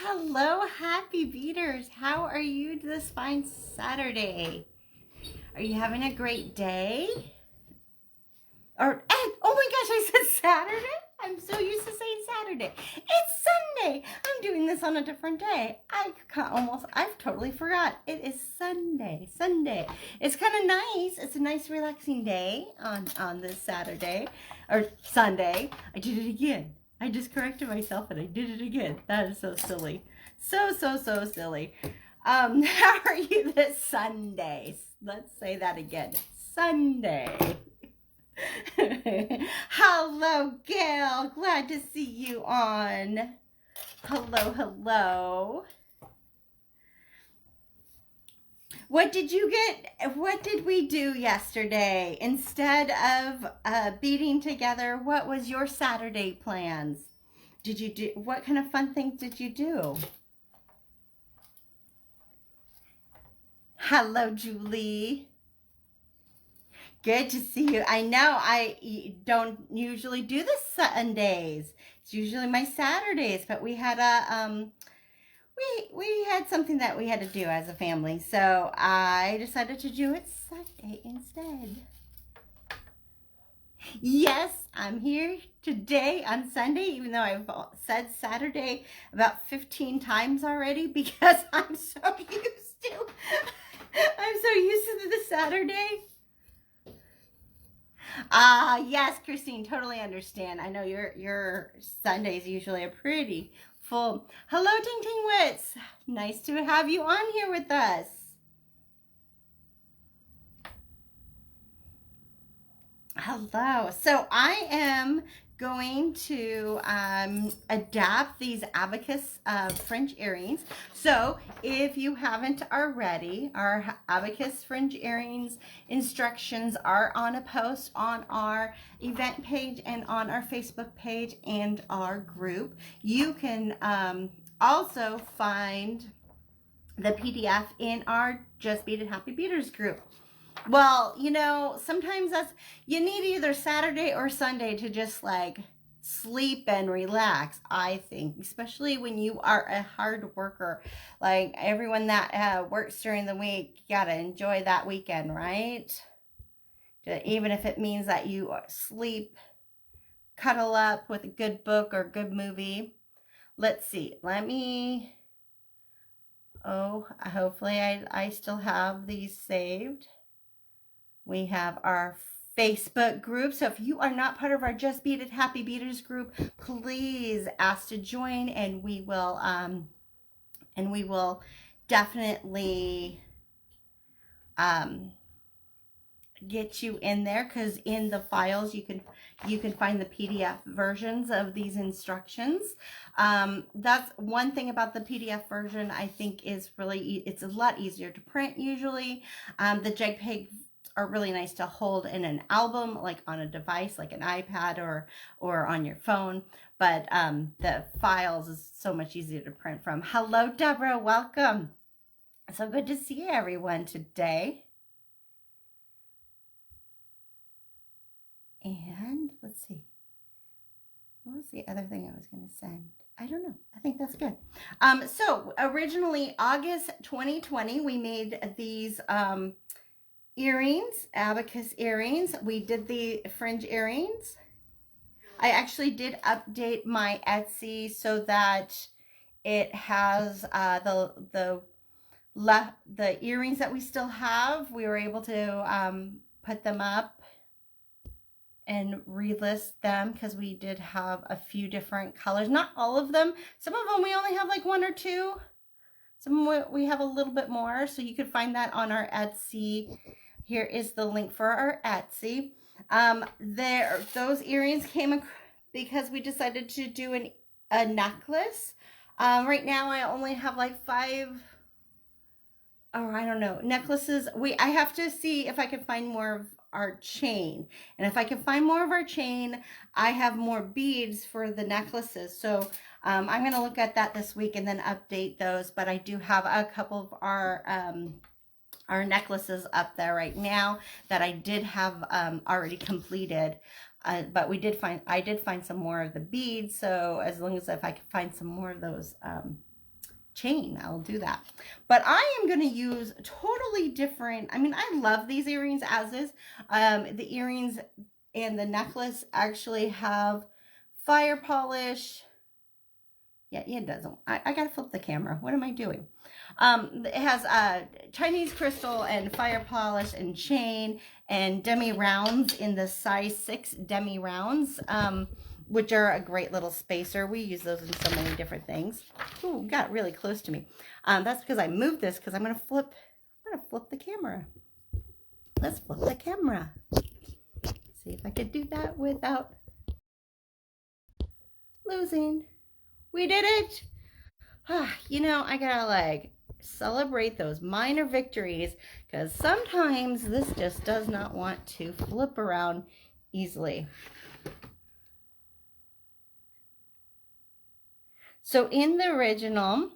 Hello, happy beaters. How are you this fine Saturday? Are you having a great day? Oh my gosh, I said Saturday? I'm so used to saying Saturday. It's Sunday. I'm doing this on a different day. I've totally forgot. It is Sunday. It's kind of nice. It's a nice relaxing day on this Saturday or Sunday. I did it again. I just corrected myself and I did it again. That is so silly. So silly. How are you this Sunday? Let's say that again. Sunday. Hello, Gail. Glad to see you on. Hello. What did we do yesterday? Instead of beating together, what was your Saturday plans? What kind of fun things did you do? Hello, Julie. Good to see you. I know I don't usually do the Sundays. It's usually my Saturdays, but we had we had something that we had to do as a family, so I decided to do it Sunday instead. Yes, I'm here today on Sunday, even though I've said Saturday about 15 times already because I'm so used to the Saturday. Yes, Christine, totally understand. I know your Sundays usually are pretty full. Hello, Ting Ting Wits. Nice to have you on here with us. Hello. So I am going to adapt these Abacus Fringe Earrings. So if you haven't already, our Abacus Fringe Earrings instructions are on a post on our event page and on our Facebook page and our group. You can also find the PDF in our Just Beaded Happy Beaters group. Well, you know, sometimes you need either Saturday or Sunday to just like sleep and relax, I think, especially when you are a hard worker. Like everyone that works during the week, you gotta enjoy that weekend, right? Even if it means that you sleep, cuddle up with a good book or good movie. Let's see. Hopefully I still have these saved. We have our Facebook group. So if you are not part of our Just Beaded Happy Beaters group, please ask to join, and we will definitely get you in there, because in the files you can find the PDF versions of these instructions. That's one thing about the PDF version I think is it's a lot easier to print usually. The JPEG are really nice to hold in an album, like on a device like an iPad or on your phone, but the files is so much easier to print from. Hello, Deborah, welcome. So good to see everyone today. And let's see, what was the other thing I was going to send? I don't know. I think that's good. So originally August 2020 we made these earrings, Abacus earrings. We did the fringe earrings. I actually did update my Etsy so that it has the earrings that we still have. We were able to put them up and relist them because we did have a few different colors. Not all of them. Some of them we only have like one or two. Some we have a little bit more. So you could find that on our Etsy. Here is the link for our Etsy. Those earrings came because we decided to do a necklace. Right now I only have like 5, or I don't know, necklaces. I have to see if I can find more of our chain. And if I can find more of our chain, I have more beads for the necklaces. So I'm going to look at that this week and then update those. But I do have a couple of our necklaces up there right now that I did have already completed. But I did find some more of the beads. So as long as if I can find some more of those chain, I'll do that. But I am going to use totally different. I mean, I love these earrings as is. The earrings and the necklace actually have fire polish. Yeah, it doesn't. I gotta flip the camera. What am I doing? It has Chinese crystal and fire polish and chain and Demi rounds in the size 6 Demi rounds, which are a great little spacer. We use those in so many different things. Ooh, got really close to me. That's because I moved this because I'm gonna flip the camera. Let's flip the camera. See if I could do that without losing. We did it. You know, I gotta like celebrate those minor victories because sometimes this just does not want to flip around easily. So in the original,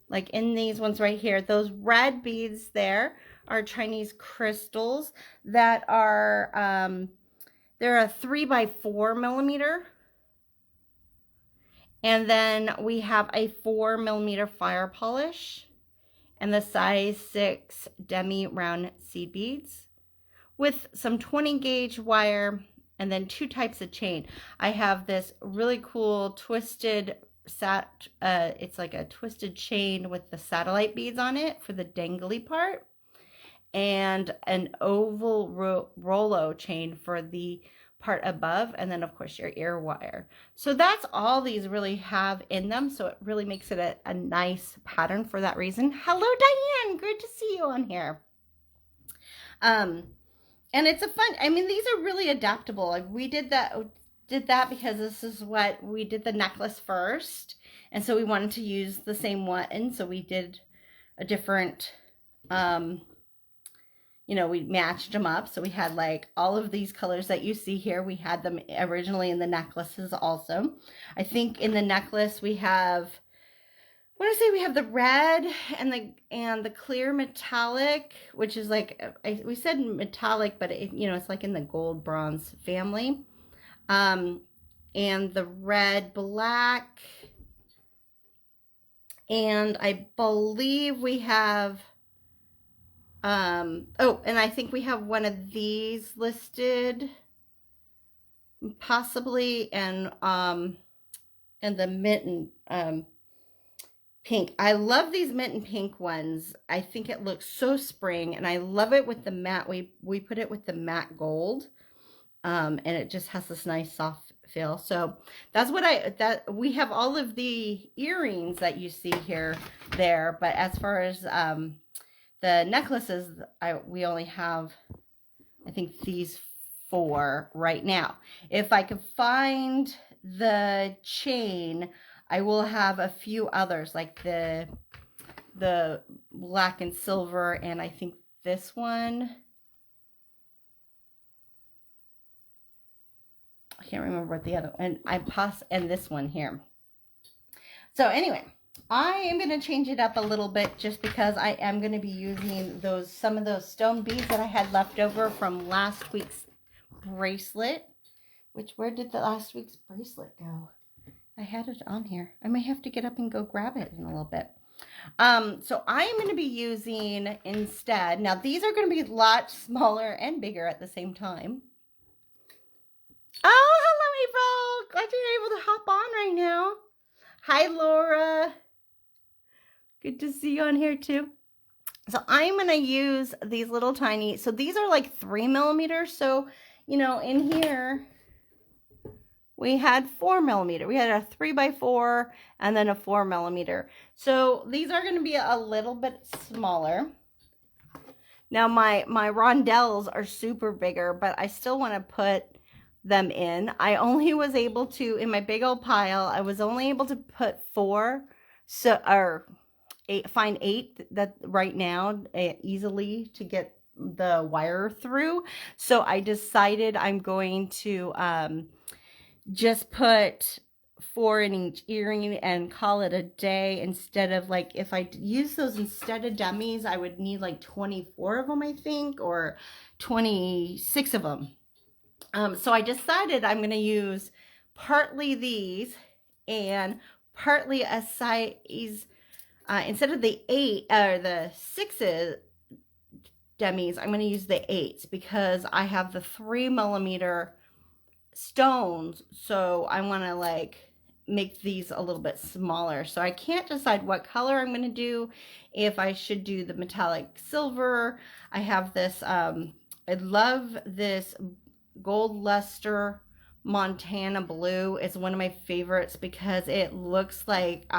like in these ones right here, those red beads there are Chinese crystals that are, they're a 3x4 millimeter. And then we have a 4 millimeter fire polish and the size 6 Demi round seed beads with some 20 gauge wire and then 2 types of chain. I have this really cool twisted it's like a twisted chain with the satellite beads on it for the dangly part, and an oval Rolo chain for the part above, and then of course your ear wire. So that's all these really have in them, so it really makes it a nice pattern for that reason. Hello Diane, good to see you on here. And it's a fun, I mean, these are really adaptable. We did that because this is what we did the necklace first, and so we wanted to use the same one, and so we did a different you know, we matched them up. So we had like all of these colors that you see here. We had them originally in the necklaces also. I think in the necklace we have, I want to say we have the red and the clear metallic, which is like, we said metallic, but it, you know, it's like in the gold bronze family. And the red black. And I believe we have, oh, and I think we have one of these listed, possibly, and the mint and pink. I love these mint and pink ones. I think it looks so spring, and I love it with the matte. We put it with the matte gold, and it just has this nice soft feel. So that's what we have all of the earrings that you see here there, but as far as the necklaces, we only have, I think, these 4 right now. If I could find the chain, I will have a few others, like the black and silver, and I think this one. I can't remember what the other one, and this one here. So anyway, I am going to change it up a little bit just because I am going to be using some of those stone beads that I had left over from last week's bracelet. Where did the last week's bracelet go? I had it on here. I may have to get up and go grab it in a little bit. So I am going to be using instead, now these are going to be a lot smaller and bigger at the same time. Oh, hello April! Glad you're able to hop on right now. Hi Laura. Good to see you on here too. So I'm going to use these little tiny, so these are like 3 millimeters. So, you know, in here we had 4 millimeter. We had a 3x4 and then a 4 millimeter. So these are going to be a little bit smaller. Now my rondelles are super bigger, but I still want to put them in. I only was able to, in my big old pile, I was only able to put 4, so, or 8, find 8 that right now easily to get the wire through. So I decided I'm going to just put 4 in each earring and call it a day, instead of like, if I use those instead of Demis, I would need like 24 of them, I think, or 26 of them. So I decided I'm going to use partly these and partly a size, instead of the 8 or the 6s Demis, I'm going to use the 8s because I have the 3mm stones, so I want to like make these a little bit smaller. So I can't decide what color I'm going to do, if I should do the metallic silver. I have this, I love this gold luster Montana blue. It's one of my favorites because it looks like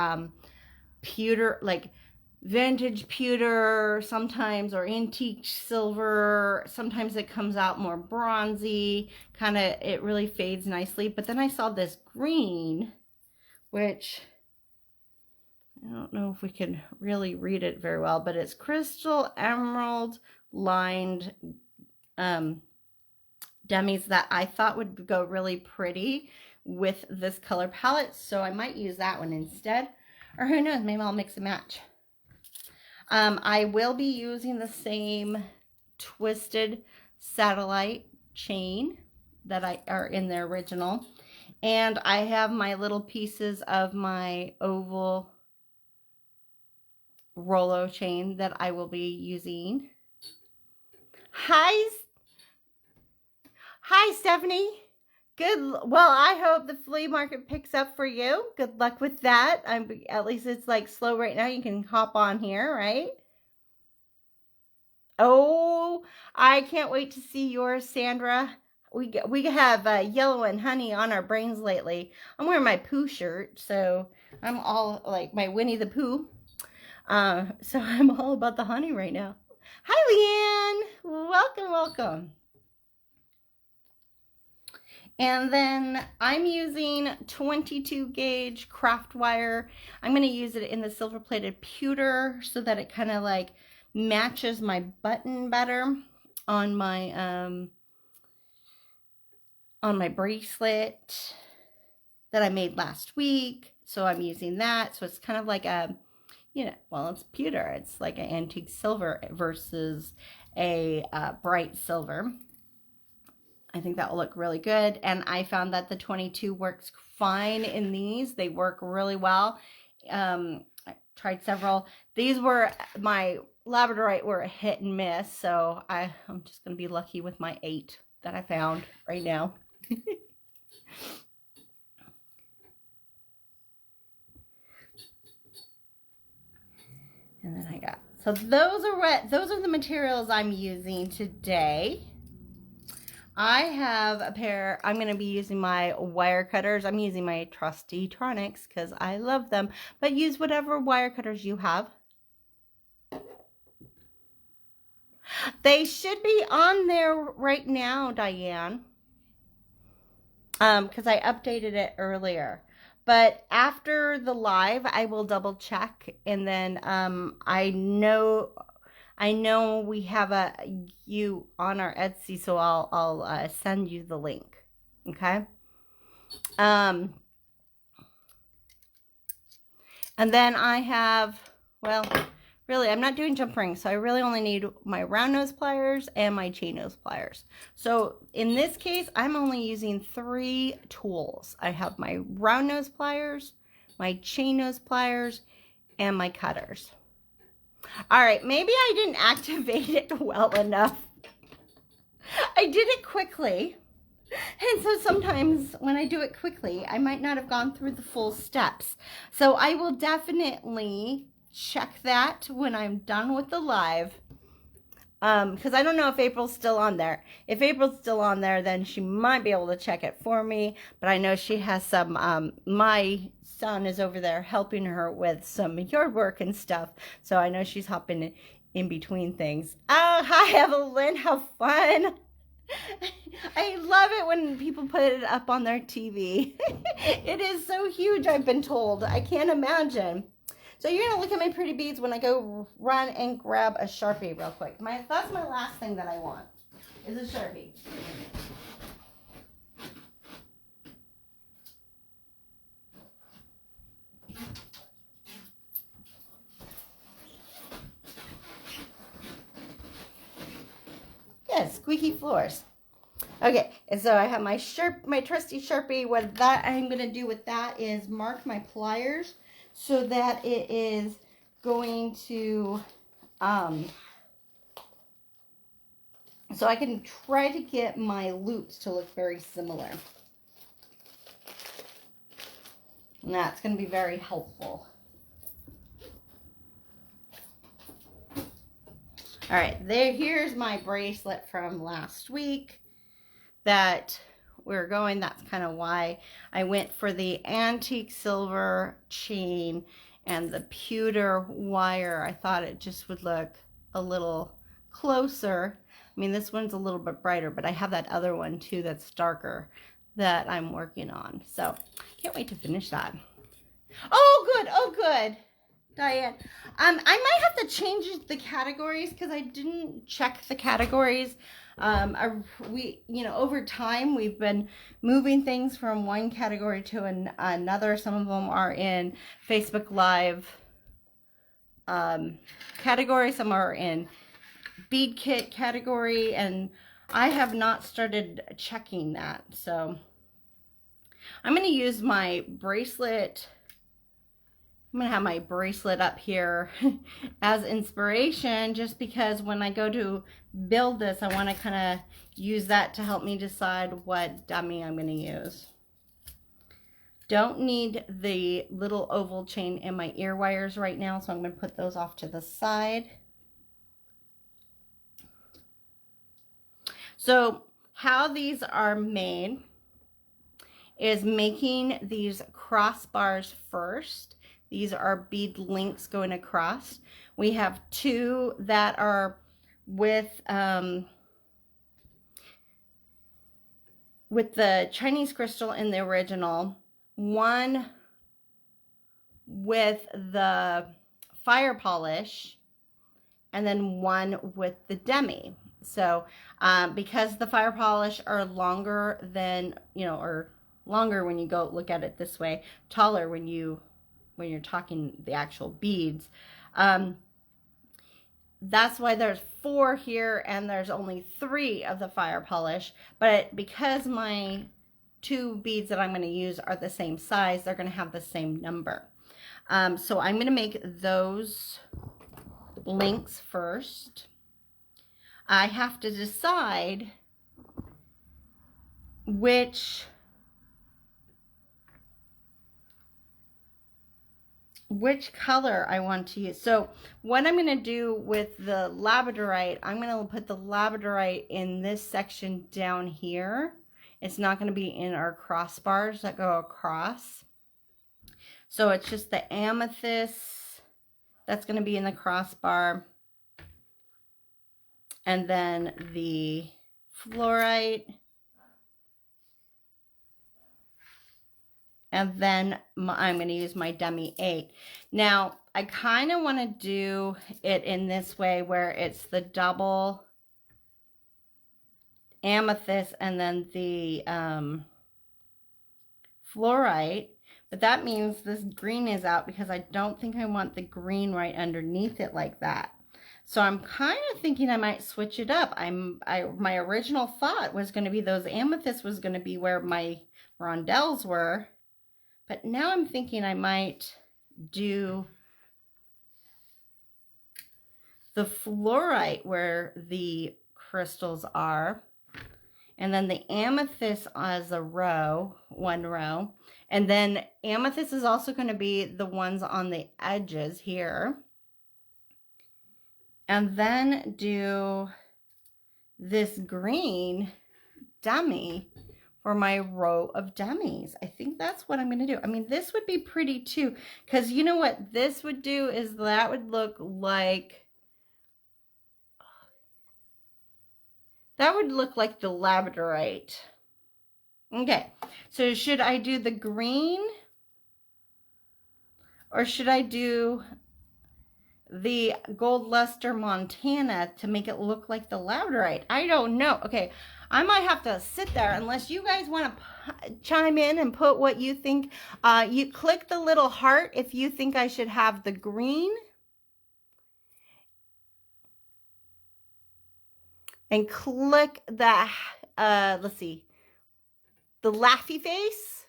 pewter, like vintage pewter sometimes, or antique silver. Sometimes it comes out more bronzy, kind of, it really fades nicely. But then I saw this green, which I don't know if we can really read it very well, but it's crystal emerald lined Demis that I thought would go really pretty with this color palette. So I might use that one instead, or who knows, maybe I'll mix and match. I will be using the same twisted satellite chain that are in the original. And I have my little pieces of my oval Rolo chain that I will be using. Hi, Stephanie. Good. Well, I hope the flea market picks up for you. Good luck with that. At least it's like slow right now. You can hop on here, right? Oh, I can't wait to see yours, Sandra. We have yellow and honey on our brains lately. I'm wearing my Pooh shirt, so I'm all like my Winnie the Pooh. So I'm all about the honey right now. Hi, Leanne. Welcome, welcome. And then I'm using 22 gauge craft wire. I'm going to use it in the silver plated pewter so that it kind of like matches my button better on my bracelet that I made last week. So I'm using that. So it's kind of like a, you know, well, it's pewter. It's like an antique silver versus a bright silver. I think that will look really good. And I found that the 22 works fine in these. They work really well. I tried several. These were, my labradorite were a hit and miss. So I'm just going to be lucky with my 8 that I found right now. And then I got, so those are the materials I'm using today. I have a pair, I'm going to be using my wire cutters. I'm using my trusty Tronics because I love them, but use whatever wire cutters you have. They should be on there right now, Diane, because I updated it earlier. But after the live, I will double check, and then I know we have you on our Etsy, so I'll send you the link. Okay. And then I have, well, really, I'm not doing jump rings, so I really only need my round nose pliers and my chain nose pliers. So in this case, I'm only using 3 tools. I have my round nose pliers, my chain nose pliers, and my cutters. All right, maybe I didn't activate it well enough. I did it quickly. And so sometimes when I do it quickly, I might not have gone through the full steps. So I will definitely check that when I'm done with the live. Because I don't know if April's still on there. If April's still on there, then she might be able to check it for me. But I know she has some, my son is over there helping her with some yard work and stuff. So I know she's hopping in between things. Oh, hi, Evelyn. How fun. I love it when people put it up on their TV. It is so huge, I've been told. I can't imagine. So you're going to look at my pretty beads when I go run and grab a Sharpie real quick. That's my last thing that I want, is a Sharpie. Yes, squeaky floors. Okay, And so I have my trusty Sharpie. What that I'm going to do with that is mark my pliers so that it is going to, so I can try to get my loops to look very similar. And that's going to be very helpful. All right, here's my bracelet from last week that we're going. That's kind of why I went for the antique silver chain and the pewter wire. I thought it just would look a little closer. I mean, this one's a little bit brighter, but I have that other one too that's darker that I'm working on. So can't wait to finish that. Oh, good. Oh, good. Diane. I might have to change the categories because I didn't check the categories. Over time, we've been moving things from one category to another. Some of them are in Facebook Live category. Some are in bead kit category, and I have not started checking that. So I'm going to use my bracelet. I'm going to have my bracelet up here as inspiration, just because when I go to build this, I want to kind of use that to help me decide what dummy I'm going to use. Don't need the little oval chain in my ear wires right now, so I'm going to put those off to the side. So how these are made is making these crossbars first. These are bead links going across. We have two that are with the Chinese crystal in the original, one with the fire polish, and then one with the Demi. So because the fire polish are longer than, or longer when you go look at it this way, taller when you're talking the actual beads. That's why there's 4 here and there's only 3 of the fire polish. But because my 2 beads that I'm going to use are the same size, they're going to have the same number. So I'm going to make those links first. I have to decide which color I want to use. So what I'm going to do with the labradorite, I'm going to put the labradorite in this section down here. It's not going to be in our crossbars that go across. So it's just the amethyst that's going to be in the crossbar. And then the fluorite. And then I'm going to use my Demi 8. Now, I kind of want to do it in this way where it's the double amethyst and then the fluorite. But that means this green is out because I don't think I want the green right underneath it like that. So I'm kind of thinking I might switch it up. My original thought was going to be those amethysts was going to be where my rondelles were. But now I'm thinking I might do the fluorite where the crystals are. And then the amethyst as a row, 1 row. And then amethyst is also going to be the ones on the edges here. And then do this green Demi for my row of Demis. I think that's what I'm going to do. I mean, this would be pretty too, because you know what this would do is that would look like, that would look like the labradorite. Okay, so should I do the green or should I do the gold luster Montana to make it look like the labradorite? I don't know. Okay, I might have to sit there unless you guys want to chime in and put what you think. You click the little heart if you think I should have the green. And click that, let's see, the laughy face.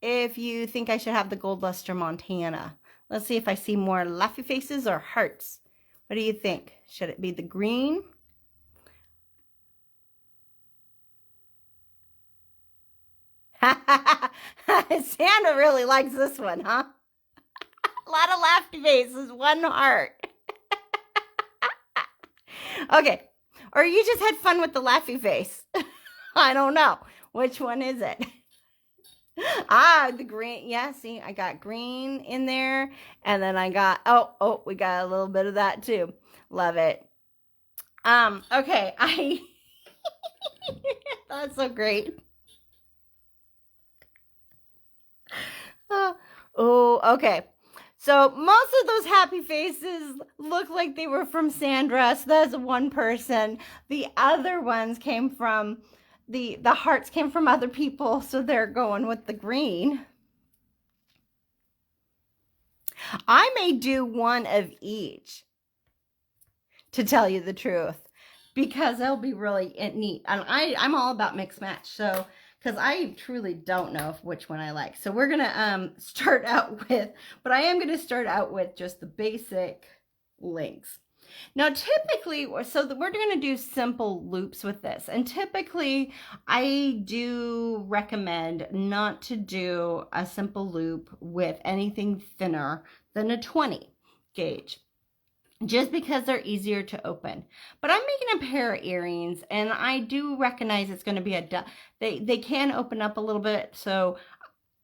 If you think I should have the Gold Luster Montana. Let's see if I see more laughy faces or hearts. What do you think? Should it be the green? Santa really likes this one, huh? A lot of laughy faces, one heart. Okay. Or you just had fun with the laughy face. I don't know. Which one is it? Ah, the green. Yeah, see, I got green in there. And then I got, oh, we got a little bit of that too. Love it. Okay, that's so great. Oh, okay. So most of those happy faces look like they were from Sandra. So that's one person. The other ones came from the hearts came from other people. So they're going with the green. I may do one of each, to tell you the truth, because it'll be really neat. And I'm all about mix match. So because I truly don't know which one I like. So we're gonna start out with, but I am gonna start out with just the basic links. Now typically, so we're gonna do simple loops with this, and typically I do recommend not to do a simple loop with anything thinner than a 20 gauge. Just because they're easier to open. But I'm making a pair of earrings, and I do recognize it's going to be they can open up a little bit, so,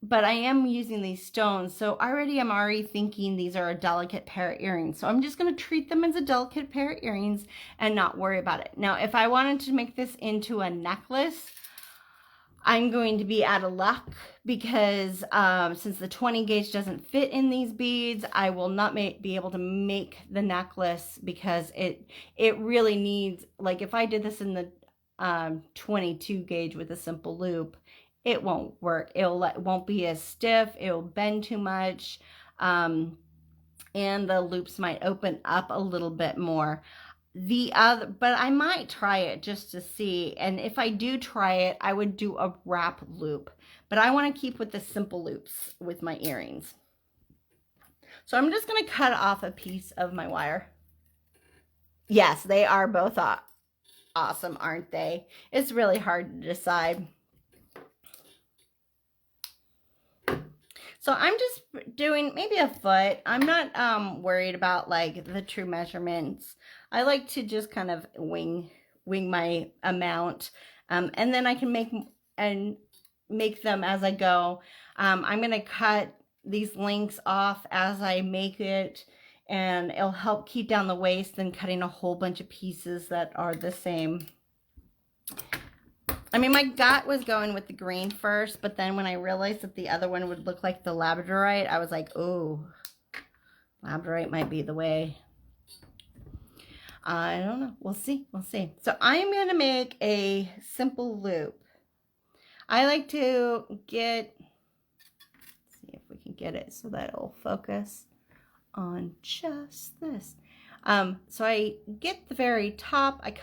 but I am using these stones, so I'm already thinking these are a delicate pair of earrings. So I'm just going to treat them as a delicate pair of earrings and not worry about it. Now, if I wanted to make this into a necklace, I'm going to be out of luck because since the 20 gauge doesn't fit in these beads, I will not be able to make the necklace because it really needs, like if I did this in the 22 gauge with a simple loop, it won't work. It won't be as stiff. It'll bend too much. And the loops might open up a little bit more. But I might try it just to see. And if I do try it, I would do a wrap loop. But I want to keep with the simple loops with my earrings. So I'm just going to cut off a piece of my wire. Yes, they are both awesome, aren't they? It's really hard to decide. So I'm just doing maybe a foot. I'm not worried about like the true measurements. I like to just kind of wing my amount, and then I can make them as I go. I'm gonna cut these links off as I make it, and it'll help keep down the waist than cutting a whole bunch of pieces that are the same. I mean, my gut was going with the green first, but then when I realized that the other one would look like the labradorite, I was like, oh, labradorite might be the way. I don't know. We'll see. We'll see. So I'm going to make a simple loop. I like to let's see if we can get it so that it'll focus on just this. So I get the very top. I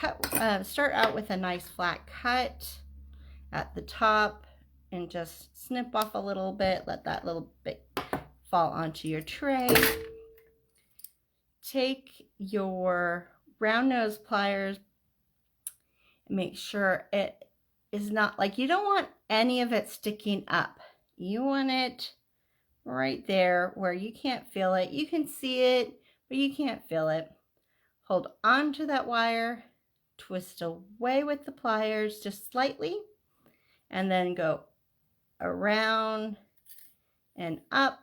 start out with a nice flat cut at the top and just snip off a little bit. Let that little bit fall onto your tray. Take your round nose pliers. Make sure it is not, like, you don't want any of it sticking up. You want it right there where you can't feel it. You can see it, but you can't feel it. Hold on to that wire, twist away with the pliers just slightly, and then go around and up.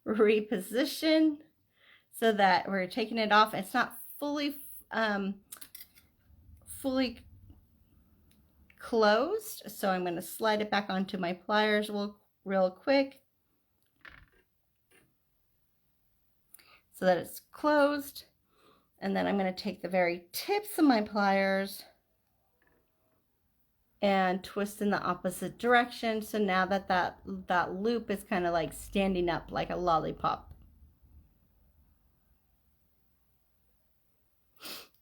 Reposition so that we're taking it off. It's not fully closed, so I'm going to slide it back onto my pliers real quick so that it's closed. And then I'm going to take the very tips of my pliers and twist in the opposite direction. So now that loop is kind of like standing up like a lollipop.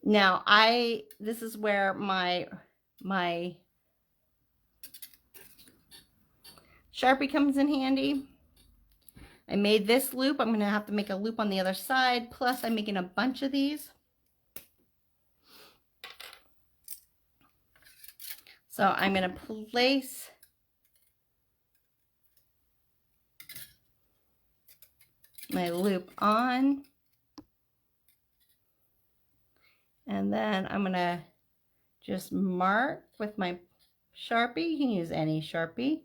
Now this is where my my Sharpie comes in handy. I made this loop. I'm going to have to make a loop on the other side. Plus, I'm making a bunch of these. So I'm going to place my loop on. And then I'm going to just mark with my Sharpie. You can use any Sharpie.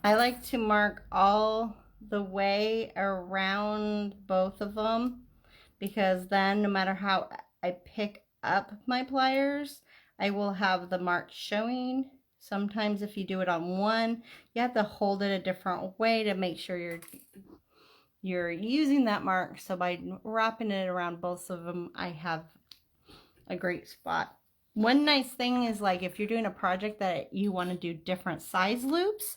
I like to mark all the way around both of them, because then no matter how I pick up my pliers, I will have the mark showing. Sometimes if you do it on one, you have to hold it a different way to make sure you're using that mark. So by wrapping it around both of them, I have a great spot. One nice thing is, like, if you're doing a project that you want to do different size loops,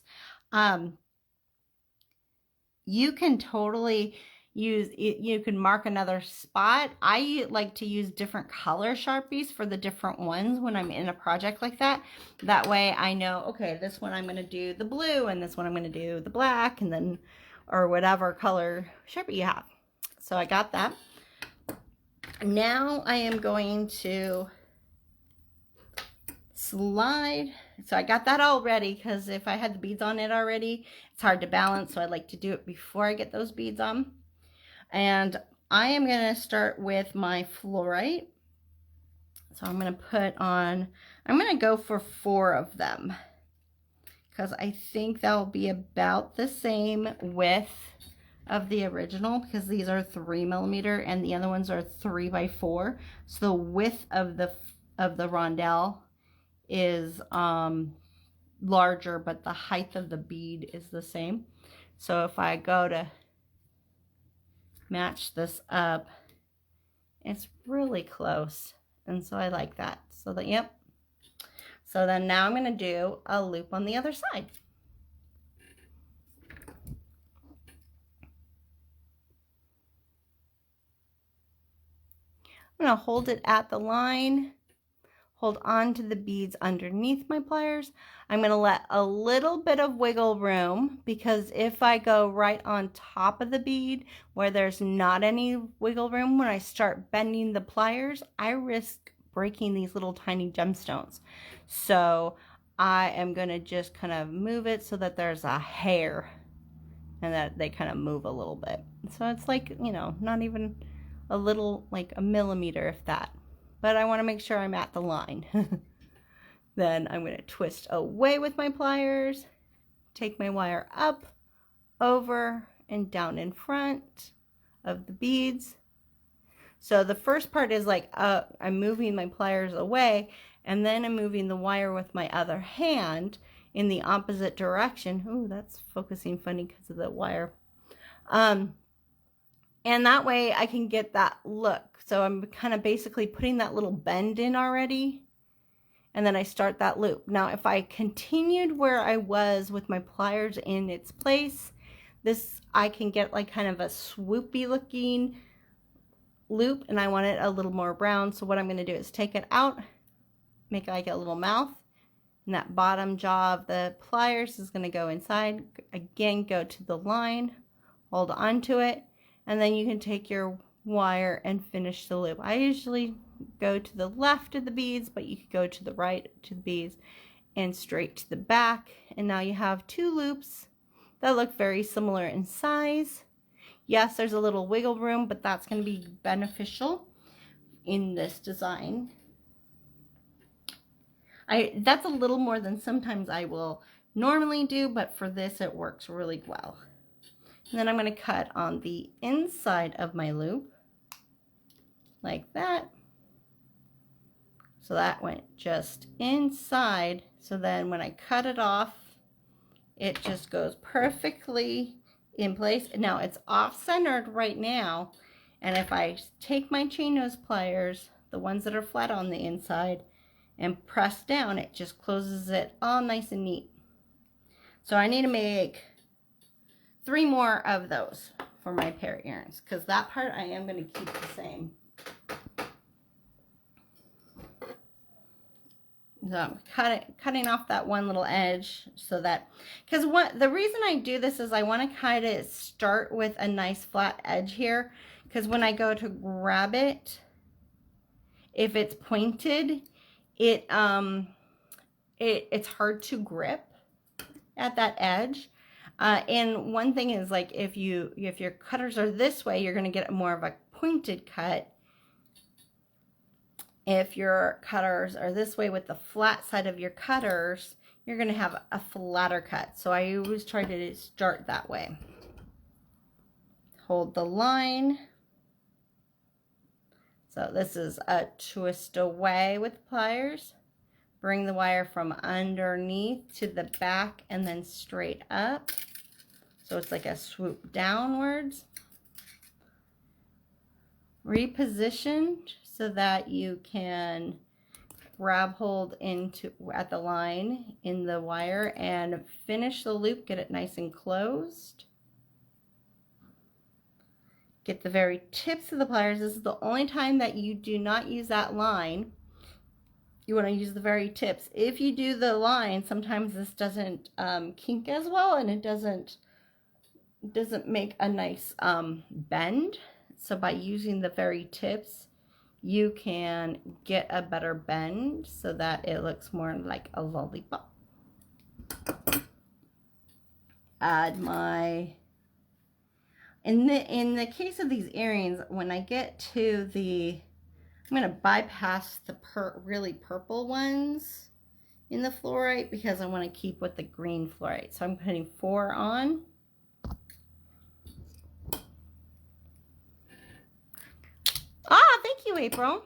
you can totally use it. You can mark another spot. I like to use different color Sharpies for the different ones when I'm in a project like that. That way I know, okay, this one I'm going to do the blue, and this one I'm going to do the black, and then, or whatever color Sharpie you have. So I got that. Now I am going to slide. So I got that all ready, because if I had the beads on it already, it's hard to balance. So I like to do it before I get those beads on. And I am going to start with my fluorite. So I'm going to put on, I'm going to go for 4 of them, because I think that will be about the same width of the original, because these are 3mm and the other ones are 3x4. So the width of the rondelle is larger, but the height of the bead is the same. So if I go to match this up, it's really close, and so I like that. So that, yep. So then now I'm going to do a loop on the other side. I'm going to hold it at the line, hold on to the beads underneath my pliers. I'm going to let a little bit of wiggle room, because if I go right on top of the bead where there's not any wiggle room, when I start bending the pliers, I risk breaking these little tiny gemstones. So I am going to just kind of move it so that there's a hair and that they kind of move a little bit. So it's like, you know, not even a little, like a millimeter, if that. But I want to make sure I'm at the line. Then I'm going to twist away with my pliers, take my wire up, over, and down in front of the beads. So the first part is like I'm moving my pliers away, and then I'm moving the wire with my other hand in the opposite direction. Ooh, that's focusing funny because of the wire. And that way I can get that look. So I'm kind of basically putting that little bend in already, and then I start that loop. Now, if I continued where I was with my pliers in its place, this, I can get like kind of a swoopy looking loop, and I want it a little more brown. So what I'm going to do is take it out, make like a little mouth, and that bottom jaw of the pliers is going to go inside. Again, go to the line, hold on to it, and then you can take your wire and finish the loop. I usually go to the left of the beads, but you could go to the right to the beads and straight to the back. And now you have 2 loops that look very similar in size. Yes, there's a little wiggle room, but that's going to be beneficial in this design. That's a little more than sometimes I will normally do, but for this it works really well. And then I'm going to cut on the inside of my loop like that. So that went just inside. So then when I cut it off, it just goes perfectly in place. Now it's off-centered right now, and if I take my chain nose pliers, the ones that are flat on the inside, and press down, it just closes it all nice and neat. So I need to make 3 more of those for my pair of earrings, because that part I am going to keep the same. So I'm cutting off that one little edge so that, because the reason I do this is I want to kind of start with a nice flat edge here, because when I go to grab it, if it's pointed, it's hard to grip at that edge. And one thing is, like, if your cutters are this way, you're going to get more of a pointed cut. If your cutters are this way with the flat side of your cutters, you're going to have a flatter cut. So I always try to start that way. Hold the line. So this is a twist away with pliers. Bring the wire from underneath to the back and then straight up. So it's like a swoop downwards. Reposition so that you can grab hold at the line in the wire and finish the loop, get it nice and closed. Get the very tips of the pliers. This is the only time that you do not use that line. You want to use the very tips. If you do the line, sometimes this doesn't kink as well, and it doesn't make a nice bend. So by using the very tips, you can get a better bend so that it looks more like a lollipop. Add my, in the case of these earrings, when I get to the, I'm going to bypass the really purple ones in the fluorite because I want to keep with the green fluorite. So I'm putting 4 on. Ah, thank you, April.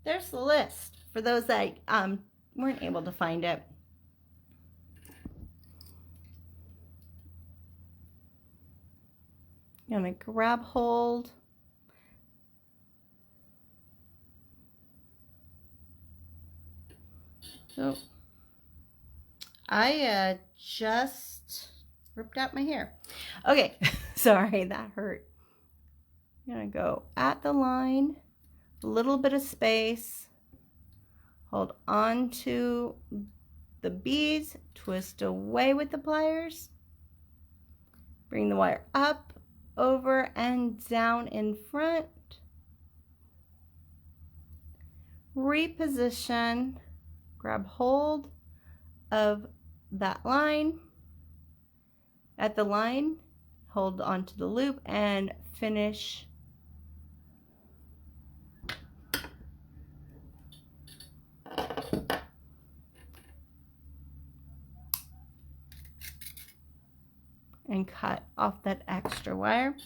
There's the list for those that weren't able to find it. I'm going to grab hold. So I just ripped out my hair. Okay, sorry, that hurt. I'm going to go at the line, a little bit of space, hold on to the beads, twist away with the pliers, bring the wire up, over, and down in front, reposition, grab hold of that line, at the line, hold onto the loop, and finish and cut off that extra wire.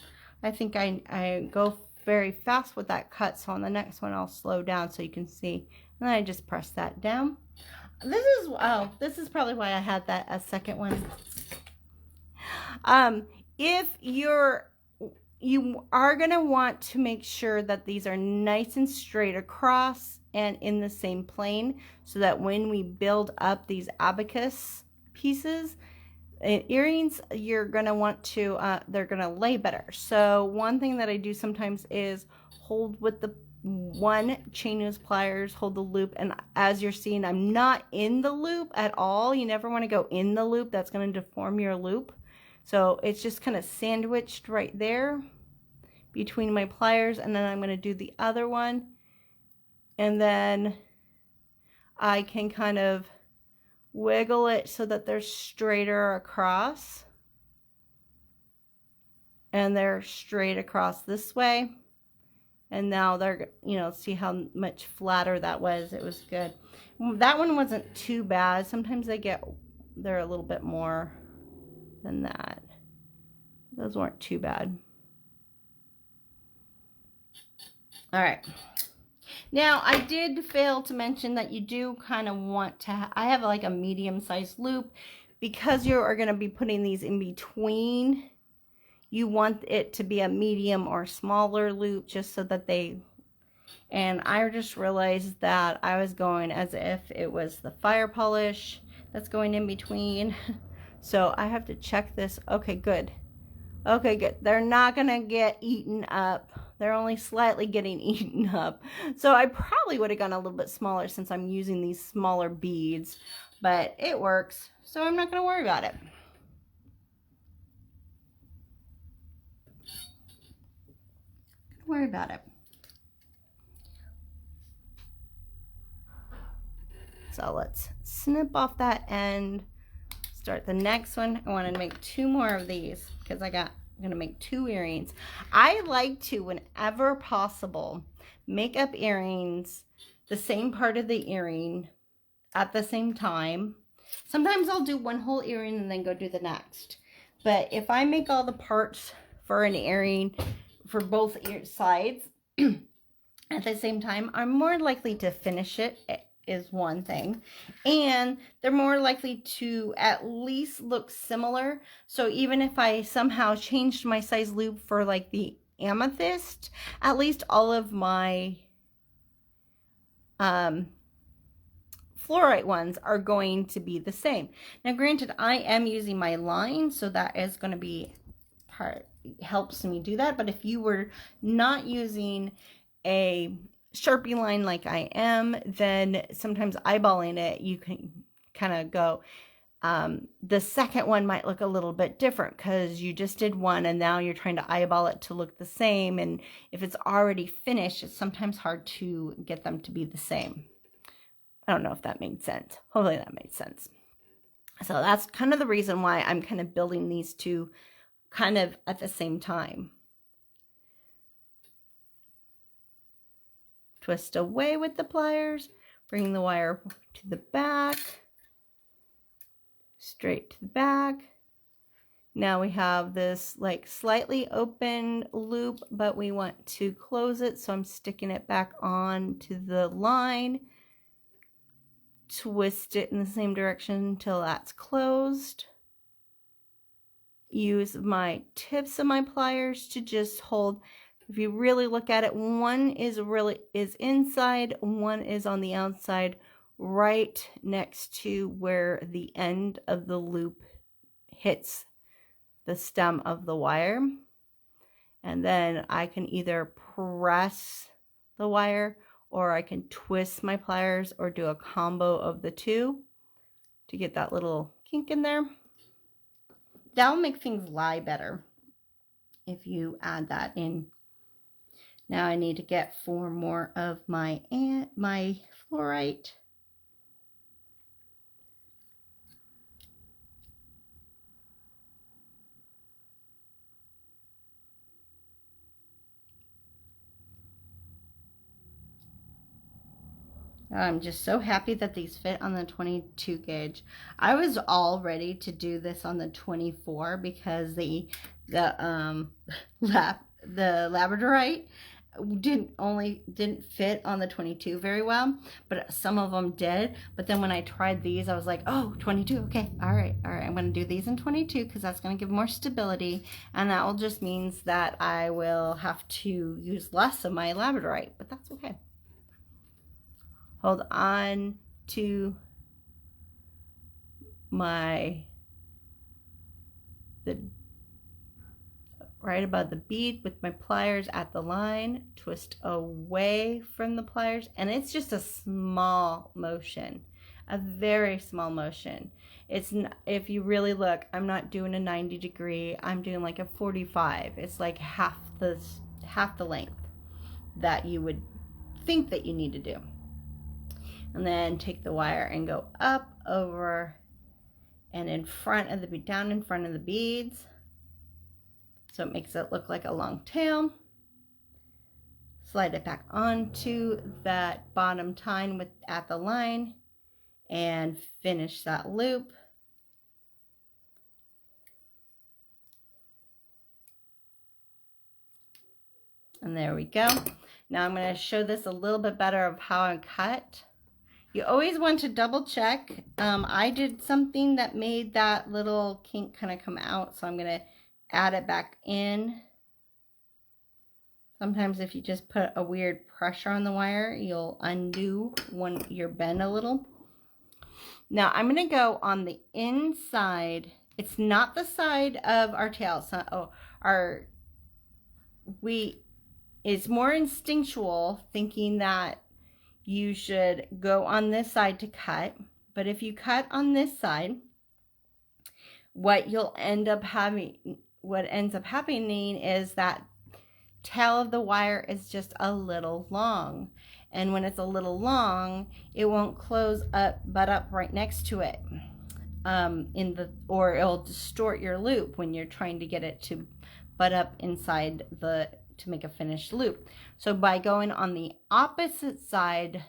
I think I go very fast with that cut, so on the next one I'll slow down so you can see. And then I just press that down. This is probably why I had that a second one. If you are going to want to make sure that these are nice and straight across and in the same plane, so that when we build up these abacus pieces, earrings, you're going to want to, they're going to lay better. So one thing that I do sometimes is hold with the one chain nose pliers, hold the loop, and as you're seeing, I'm not in the loop at all. You never want to go in the loop. That's going to deform your loop. So it's just kind of sandwiched right there between my pliers, and then I'm going to do the other one, and then I can kind of wiggle it so that they're straighter across, and they're straight across this way. And now they're, you know, see how much flatter that was. It was good. That one wasn't too bad. Sometimes they're a little bit more than that. Those weren't too bad. All right. Now, I did fail to mention that you do kind of want to, I have like a medium-sized loop. Because you are going to be putting these in between, you want it to be a medium or smaller loop, just so that and I just realized that I was going as if it was the fire polish that's going in between. So I have to check this. Okay, good. Okay, good. They're not going to get eaten up they're only slightly getting eaten up. So I probably would have gone a little bit smaller since I'm using these smaller beads, but it works, so I'm not going to worry about it. Don't worry about it. So let's snip off that end, start the next one. I want to make 2 more of these because I'm going to make 2 earrings. I like to, whenever possible, make up earrings the same part of the earring at the same time. Sometimes I'll do one whole earring and then go do the next. But if I make all the parts for an earring for both ear sides at the same time, I'm more likely to finish it, is one thing, and they're more likely to at least look similar. So even if I somehow changed my size loop for like the amethyst, at least all of my fluorite ones are going to be the same. Now granted, I am using my line, so that is going to be helps me do that. But if you were not using a Sharpie line like I am, then sometimes eyeballing it, you can kind of go, the second one might look a little bit different because you just did one and now you're trying to eyeball it to look the same. And if it's already finished, it's sometimes hard to get them to be the same. I don't know if that made sense. Hopefully that made sense. So that's kind of the reason why I'm kind of building these 2 kind of at the same time. Twist away with the pliers, bring the wire to the back, straight to the back. Now we have this like slightly open loop, but we want to close it, so I'm sticking it back on to the line, twist it in the same direction until that's closed. Use my tips of my pliers to just hold. If you really look at it, one is inside, one is on the outside, right next to where the end of the loop hits the stem of the wire. And then I can either press the wire, or I can twist my pliers, or do a combo of the 2 to get that little kink in there. That'll make things lie better if you add that in. Now I need to get 4 more of my fluorite. I'm just so happy that these fit on the 22 gauge. I was all ready to do this on the 24 because the labradorite didn't fit on the 22 very well, but some of them did. But then when I tried these, I was like, oh, 22, okay, all right, I'm going to do these in 22 because that's going to give more stability, and that will just means that I will have to use less of my labradorite, but that's okay. Hold on to right above the bead with my pliers at the line, twist away from the pliers, and it's just a small motion, a very small motion. It's not, if you really look, I'm not doing a 90 degree, I'm doing like a 45. It's like half the length that you would think that you need to do. And then take the wire and go up, over, and in front of the down in front of the beads. So it makes it look like a long tail. Slide it back onto that bottom tine at the line and finish that loop. And there we go. Now I'm going to show this a little bit better of how I cut. You always want to double check. I did something that made that little kink kind of come out, so I'm going to add it back in. Sometimes if you just put a weird pressure on the wire, you'll undo your bend a little. Now I'm going to go on the inside. It's not the side of our tail. It's not, it's more instinctual thinking that you should go on this side to cut. But if you cut on this side, what ends up happening is that tail of the wire is just a little long. And when it's a little long, it won't close up, butt up right next to it. Or it'll distort your loop when you're trying to get it to butt up inside to make a finished loop. So by going on the opposite side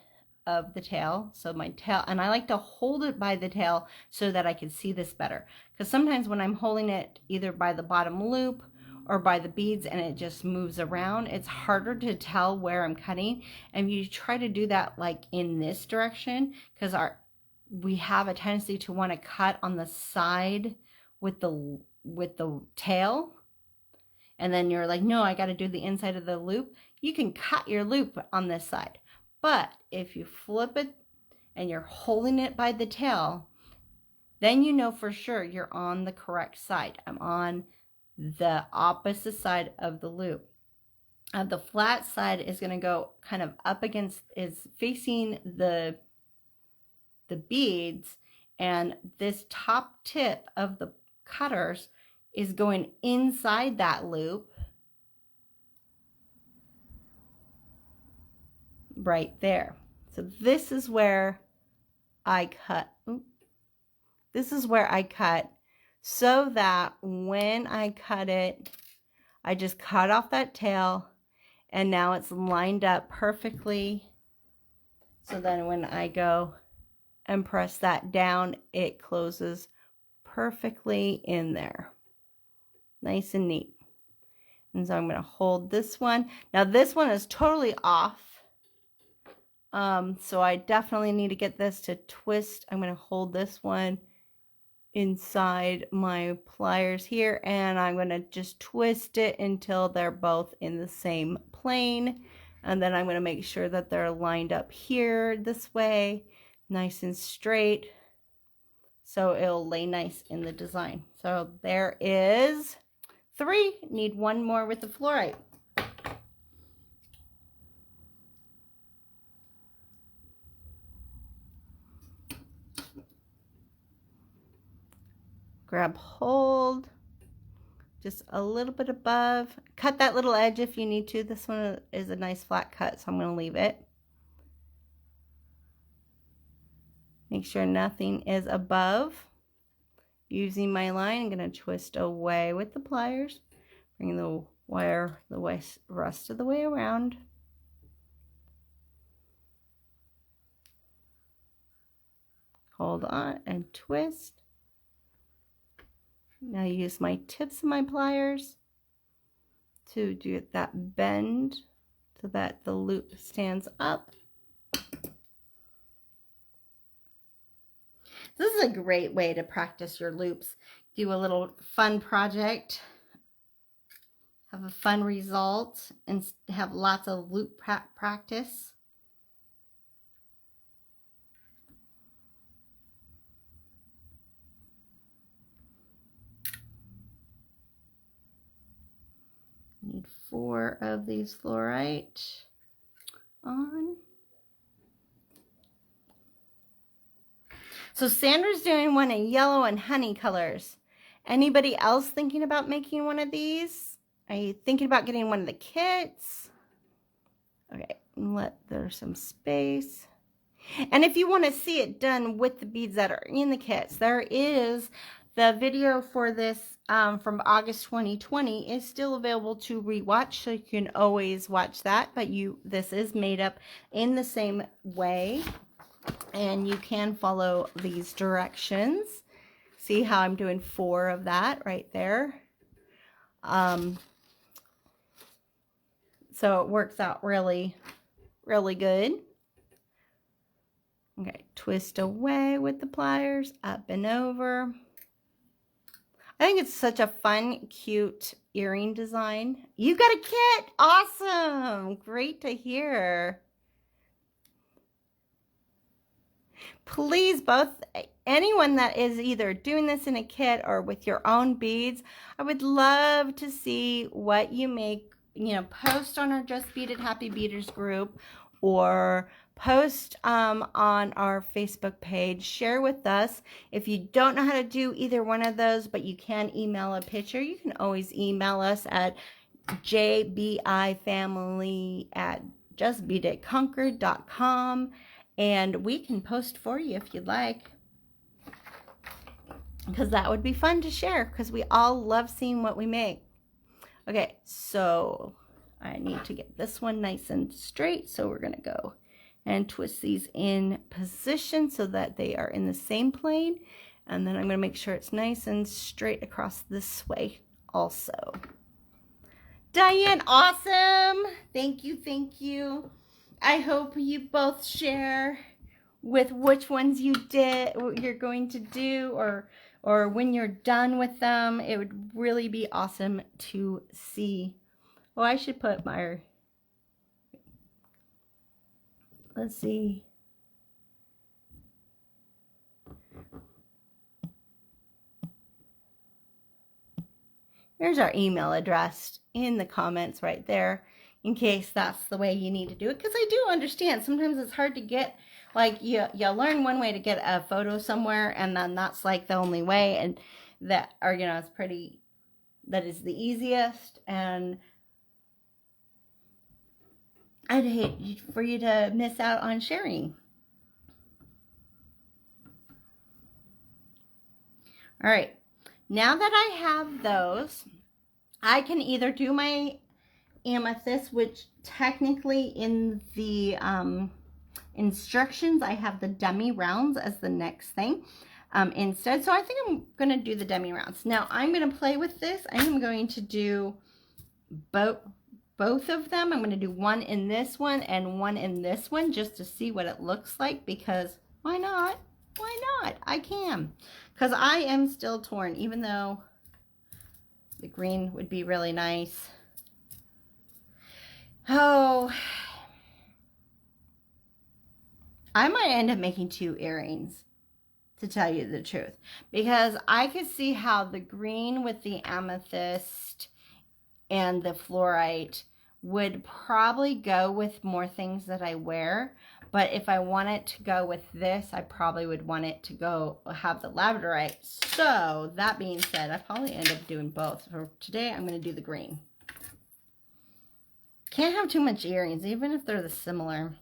of the tail, so my tail, and I like to hold it by the tail so that I can see this better, because sometimes when I'm holding it either by the bottom loop or by the beads and it just moves around, it's harder to tell where I'm cutting. And you try to do that like in this direction, because we have a tendency to want to cut on the side with the tail, and then you're like, no, I got to do the inside of the loop. You can cut your loop on this side, but if you flip it and you're holding it by the tail, then you know for sure you're on the correct side. I'm on the opposite side of the loop. The flat side is going to go kind of up against, is facing the beads, and this top tip of the cutters is going inside that loop right there. So this is where I cut. This is where I cut, so that when I cut it, I just cut off that tail, and now it's lined up perfectly. So then when I go and press that down, it closes perfectly in there. Nice and neat. And so I'm going to hold this one. Now this one is totally off. So I definitely need to get this to twist. I'm going to hold this one inside my pliers here, and I'm going to just twist it until they're both in the same plane. And then I'm going to make sure that they're lined up here this way, nice and straight, so it'll lay nice in the design. So there is 3. Need 1 more with the fluorite. Grab hold just a little bit above. Cut that little edge if you need to. This one is a nice flat cut, so I'm going to leave it. Make sure nothing is above. Using my line, I'm going to twist away with the pliers. Bring the wire the rest of the way around. Hold on and twist. Now use my tips of my pliers to do that bend so that the loop stands up. This is a great way to practice your loops. Do a little fun project, have a fun result, and have lots of loop practice. Need 4 of these fluorite on. So Sandra's doing one in yellow and honey colors. Anybody else thinking about making one of these? Are you thinking about getting one of the kits? Okay, there's some space. And if you want to see it done with the beads that are in the kits, there is the video for this from August 2020 is still available to rewatch, so you can always watch that. But this is made up in the same way, and you can follow these directions. See how I'm doing 4 of that right there. So it works out really, really good. Okay, twist away with the pliers, up and over. I think it's such a fun, cute earring design. You got a kit! Awesome! Great to hear. Please, anyone that is either doing this in a kit or with your own beads, I would love to see what you make you know, post on our Just Beaded Happy Beaders group, or post on our Facebook page. Share with us. If you don't know how to do either one of those, but you can email a picture, you can always email us at jbifamily@justbeaditconquered.com, and we can post for you if you'd like, because that would be fun to share, because we all love seeing what we make. Okay, so I need to get this one nice and straight, so we're going to go and twist these in position so that they are in the same plane, and then I'm going to make sure it's nice and straight across this way also. Diane, awesome! Thank you, thank you. I hope you both share with which ones you're going to do, or when you're done with them. It would really be awesome to see. Oh, I should put my, let's see. There's our email address in the comments right there, in case that's the way you need to do it. Because I do understand sometimes it's hard to get, like, you learn one way to get a photo somewhere, and then that's like the only way, and that, or you know, it's pretty, that is the easiest. And I'd hate for you to miss out on sharing. All right, now that I have those, I can either do my amethyst, which technically in the instructions I have the Demi rounds as the next thing instead. So I think I'm going to do the Demi rounds. Now I'm going to play with this. I am going to do both of them. I'm going to do one in this one and one in this one, just to see what it looks like, because why not? Why not? I can. Because I am still torn, even though the green would be really nice. Oh, I might end up making 2 earrings, to tell you the truth, because I could see how the green with the amethyst and the fluorite would probably go with more things that I wear. But if I want it to go with this, I probably would want it to go have the labradorite. So that being said, I probably end up doing both. For today, I'm going to do the green. Can't have too much earrings, even if they're the similar.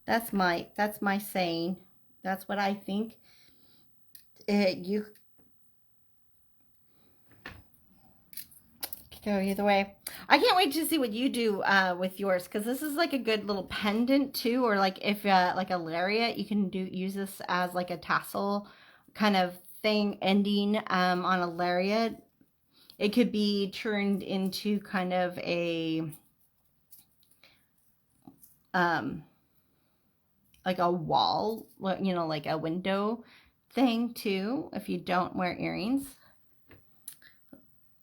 That's my saying. That's what I think. You could go either way. I can't wait to see what you do with yours, because this is like a good little pendant too, or like if like a lariat, you can use this as like a tassel kind of thing ending on a lariat. It could be turned into kind of a like a wall, you know, like a window thing too, if you don't wear earrings.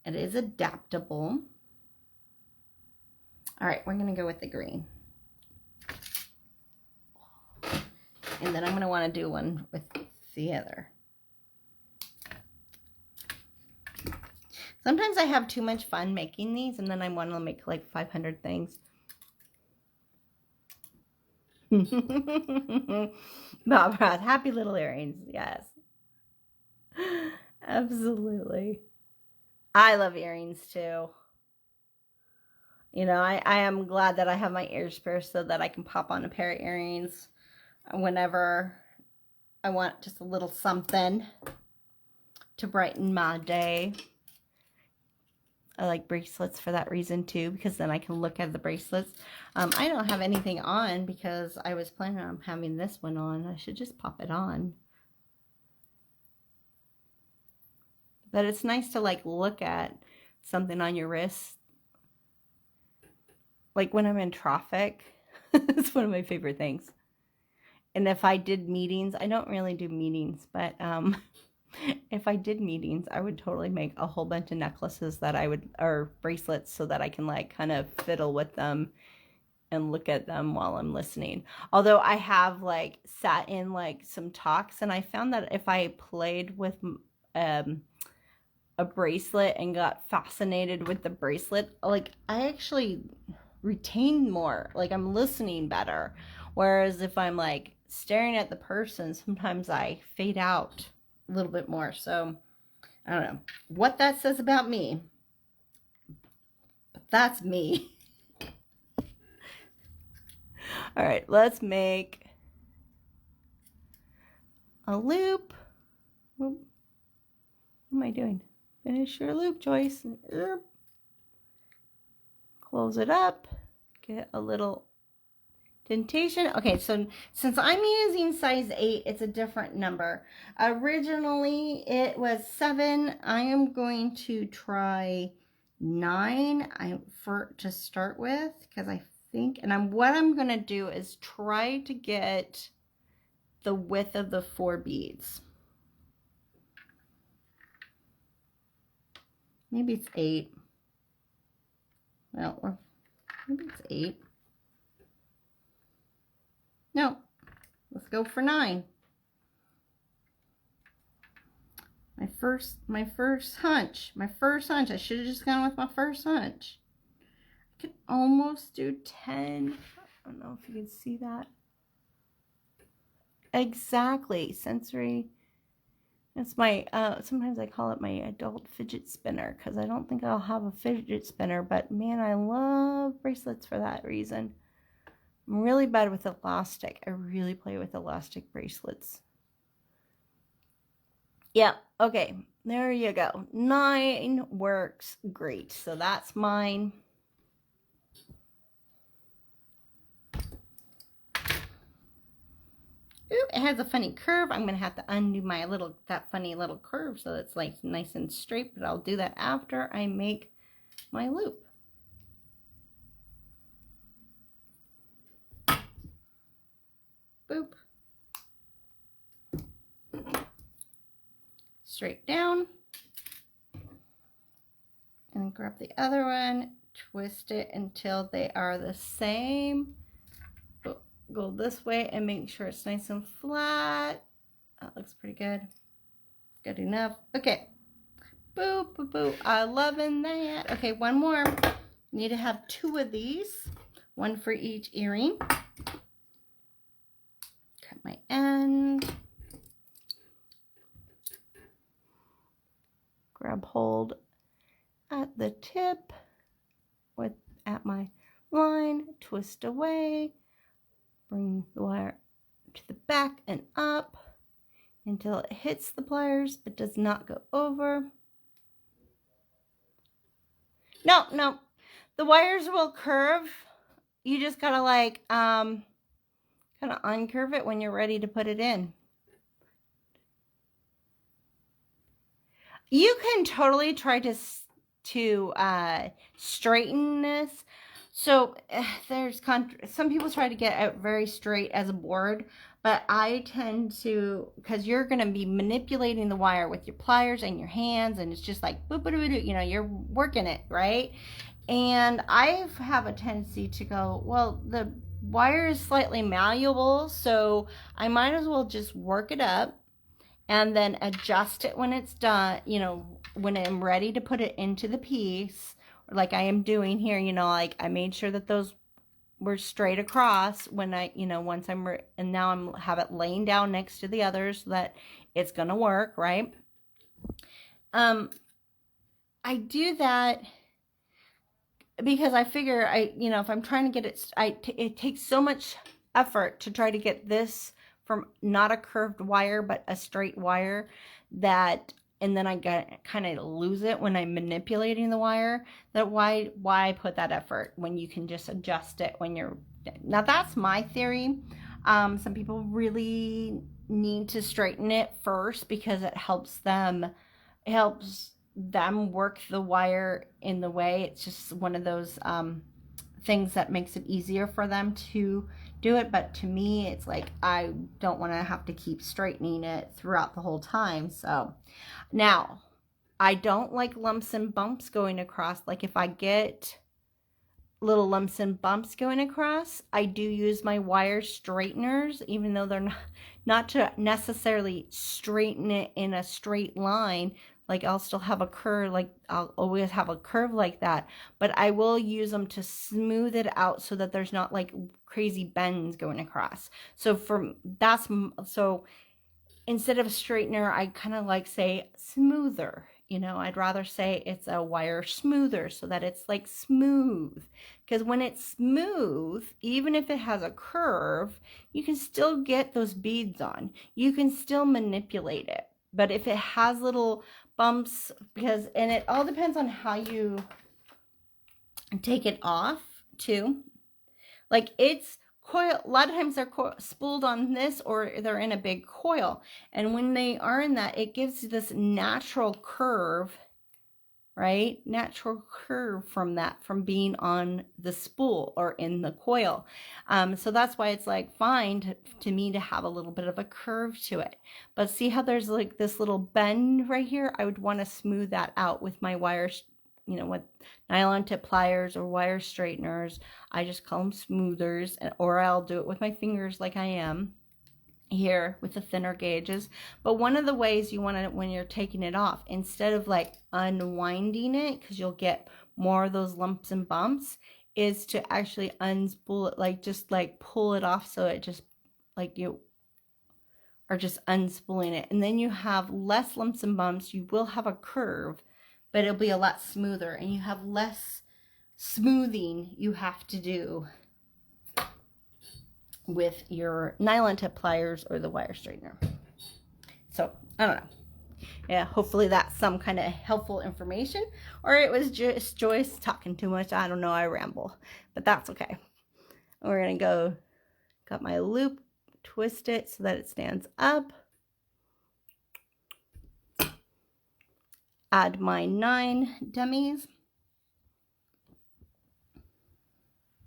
It is adaptable. All right, we're gonna go with the green. And then I'm gonna wanna do one with the other. Sometimes I have too much fun making these, and then I want to make like 500 things. Bob Ross, happy little earrings. Yes. Absolutely. I love earrings too. You know, I am glad that I have my ears pierced so that I can pop on a pair of earrings whenever I want just a little something to brighten my day. I like bracelets for that reason too, because then I can look at the bracelets. I don't have anything on because I was planning on having this one on. I should just pop it on. But it's nice to like look at something on your wrist. Like when I'm in traffic, it's one of my favorite things. And if I did meetings, I don't really do meetings, but if I did meetings, I would totally make a whole bunch of necklaces that I would, or bracelets, so that I can like kind of fiddle with them and look at them while I'm listening. Although I have like sat in like some talks, and I found that if I played with a bracelet and got fascinated with the bracelet, like I actually retain more, like I'm listening better. Whereas if I'm like staring at the person, sometimes I fade out a little bit more. So I don't know what that says about me, but that's me. All right, let's make a loop. What am I doing? Finish your loop, Joyce. Close it up. Get a little dentation. Okay, so since I'm using size 8, it's a different number. Originally, it was 7. I am going to try 9 to start with, because I think, and what I'm going to do is try to get the width of the 4 beads. Maybe it's 8. Well, or maybe it's 8. No, let's go for 9. My first hunch. I should have just gone with my first hunch. I could almost do 10. I don't know if you can see that. Exactly. Sensory. It's my, sometimes I call it my adult fidget spinner, because I don't think I'll have a fidget spinner, but man, I love bracelets for that reason. I'm really bad with elastic. I really play with elastic bracelets. Yeah, okay, there you go. 9 works great. So that's mine. Ooh, it has a funny curve. I'm gonna have to undo my that funny little curve so it's like nice and straight, but I'll do that after I make my loop. Boop. Straight down. And grab the other one, twist it until they are the same. Go this way and make sure it's nice and flat. That looks pretty good. Good enough. Okay. Boop, boop, boop. I'm loving that. Okay, one more. Need to have 2 of these. 1 for each earring. Cut my end. Grab hold at the tip at my line, twist away, bring the wire to the back and up until it hits the pliers but does not go over. No, the wires will curve. You just gotta like kind of uncurve it when you're ready to put it in. You can totally try to straighten this. So there's some people try to get it very straight as a board, but I tend to, because you're going to be manipulating the wire with your pliers and your hands, and it's just like boop, boop, boop, boop, you know, you're working it, right? And I have a tendency to go, well, the wire is slightly malleable, so I might as well just work it up and then adjust it when it's done, you know, when I'm ready to put it into the piece, like I am doing here, you know, like I made sure that those were straight across when I, you know, once and now I'm have it laying down next to the others so that it's gonna work, right? I do that because I figure you know, if I'm trying to get it, it takes so much effort to try to get this from not a curved wire but a straight wire, that and then I kind of lose it when I'm manipulating the wire, that why put that effort when you can just adjust it when you're. Now that's my theory. Some people really need to straighten it first because it helps them work the wire in the way. It's just one of those things that makes it easier for them to do it. But to me, it's like I don't want to have to keep straightening it throughout the whole time. So now I don't like lumps and bumps going across. Like if I get little lumps and bumps going across. I do use my wire straighteners, even though they're not to necessarily straighten it in a straight line. Like I'll still have a curve, like I'll always have a curve like that, but I will use them to smooth it out so that there's not like crazy bends going across. So so instead of a straightener, I kind of like say smoother. You know, I'd rather say it's a wire smoother so that it's like smooth. Because when it's smooth, even if it has a curve, you can still get those beads on. You can still manipulate it. But if it has little bumps, and it all depends on how you take it off too. Like it's coil, a lot of times they're spooled on this, or they're in a big coil, and when they are in that, it gives this natural curve, right? Natural curve from being on the spool or in the coil. So that's why it's like fine to me to have a little bit of a curve to it. But see how there's like this little bend right here? I would want to smooth that out with my wires, you know, with nylon tip pliers or wire straighteners. I just call them smoothers, or I'll do it with my fingers like I am here with the thinner gauges. But one of the ways you want to, when you're taking it off, instead of like unwinding it, because you'll get more of those lumps and bumps, is to actually unspool it, like just like pull it off, so it just like you are just unspooling it, and then you have less lumps and bumps. You will have a curve, but it'll be a lot smoother, and you have less smoothing you have to do with your nylon tip pliers or the wire straightener. So I don't know. Yeah, hopefully that's some kind of helpful information, or it was just Joyce talking too much. I don't know, I ramble, but that's okay. We're gonna go, got my loop, twist it so that it stands up, add my 9 Demis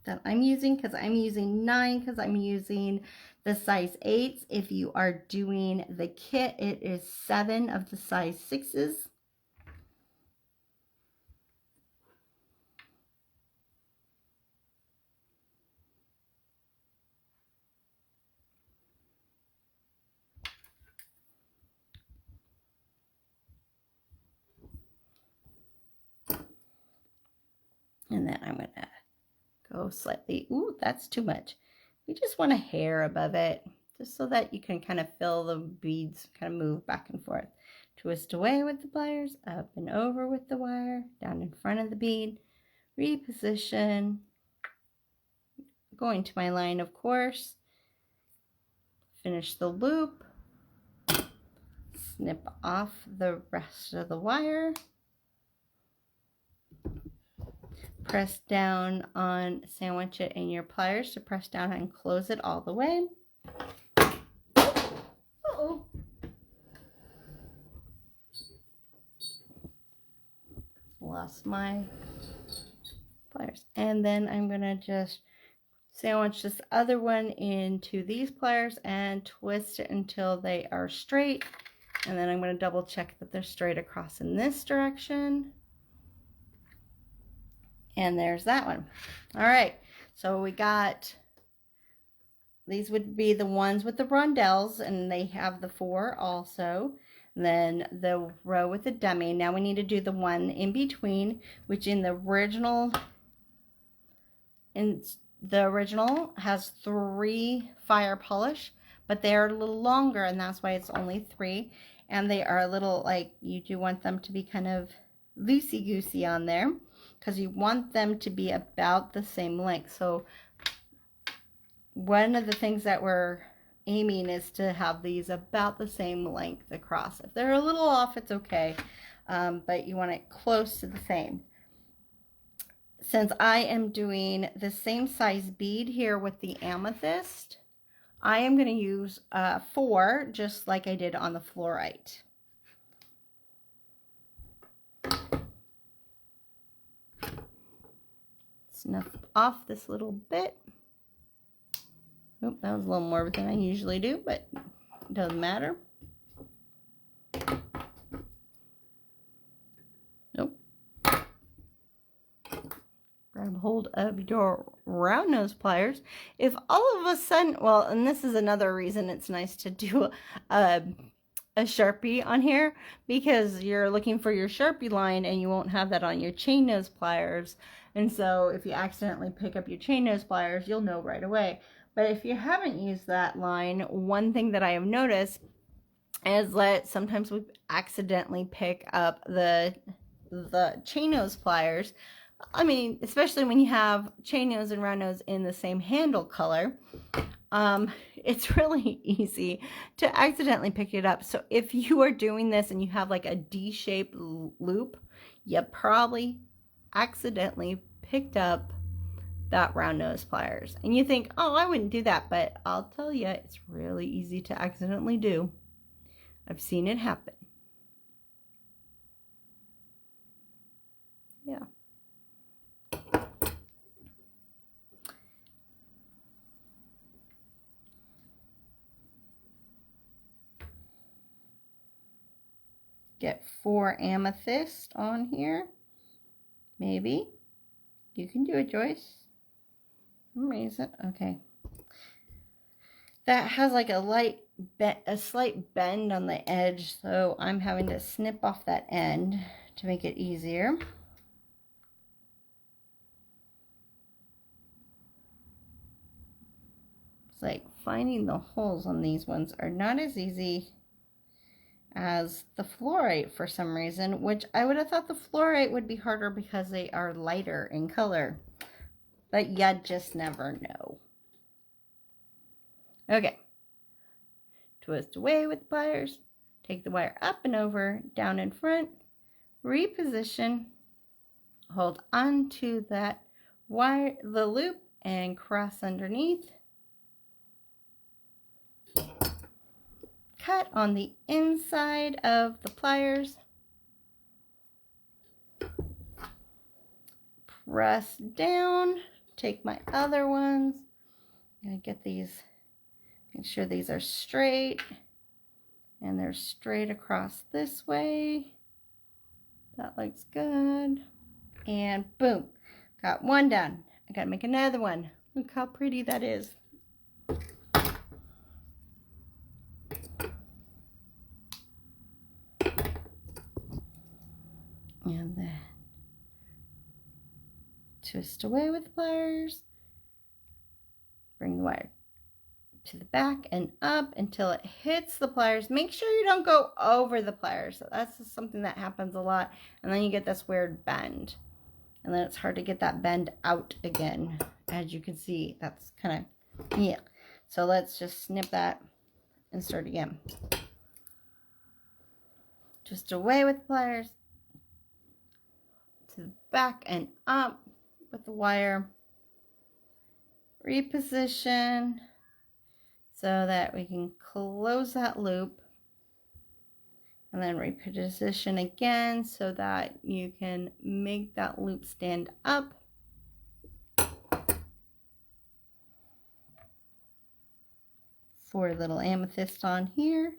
that I'm using, because I'm using 9 because I'm using the size 8s. If you are doing the kit, it is 7 of the size 6s. And then I'm gonna go slightly, ooh, that's too much. We just want a hair above it, just so that you can kind of feel the beads kind of move back and forth. Twist away with the pliers, up and over with the wire, down in front of the bead, reposition, going to my line, of course, finish the loop, snip off the rest of the wire, press down on, sandwich it in your pliers to press down and close it all the way. Uh-oh. Lost my pliers. And then I'm gonna just sandwich this other one into these pliers and twist it until they are straight. And then I'm gonna double check that they're straight across in this direction. And there's that one. All right, so we got, these would be the ones with the rondelles, and they have the 4 also. And then the row with the Demi. Now we need to do the one in between, which in the original has 3 fire polish, but they're a little longer, and that's why it's only 3. And they are a little, like, you do want them to be kind of loosey-goosey on there, because you want them to be about the same length. So one of the things that we're aiming is to have these about the same length across. If they're a little off, it's okay, but you want it close to the same. Since I am doing the same size bead here with the amethyst, I am going to use 4, just like I did on the fluorite. Snuff off this little bit. Oh, that was a little more than I usually do, but it doesn't matter. Nope. grab hold of your round nose pliers. If all of a sudden, well, and this is another reason it's nice to do a Sharpie on here, because you're looking for your Sharpie line and you won't have that on your chain nose pliers. And so if you accidentally pick up your chain nose pliers, you'll know right away. But if you haven't used that line, one thing that I have noticed is that sometimes we accidentally pick up the chain nose pliers. I mean, especially when you have chain nose and round nose in the same handle color, it's really easy to accidentally pick it up. So if you are doing this and you have like a D-shaped loop, you probably accidentally picked up that round nose pliers. And you think, oh, I wouldn't do that, but I'll tell you, it's really easy to accidentally do. I've seen it happen. Yeah. Get 4 amethyst on here. Maybe. You can do it, Joyce. Raise it. Okay. That has like a slight bend on the edge, so I'm having to snip off that end to make it easier. It's like finding the holes on these ones are not as easy as the fluorite for some reason, which I would have thought the fluorite would be harder because they are lighter in color, but you just never know. Okay, twist away with the pliers, take the wire up and over, down in front, reposition, hold on to that wire, the loop, and cross underneath. Cut on the inside of the pliers. Press down. Take my other ones. I'm going to get these, make sure these are straight. And they're straight across this way. That looks good. And boom. Got one done. I got to make another one. Look how pretty that is. And then twist away with the pliers. Bring the wire to the back and up until it hits the pliers. Make sure you don't go over the pliers. So that's something that happens a lot. And then you get this weird bend. And then it's hard to get that bend out again. As you can see, that's kind of, yeah. So let's just snip that and start again. Twist away with the pliers. To the back and up with the wire. Reposition so that we can close that loop. And then reposition again so that you can make that loop stand up. 4 little amethysts on here.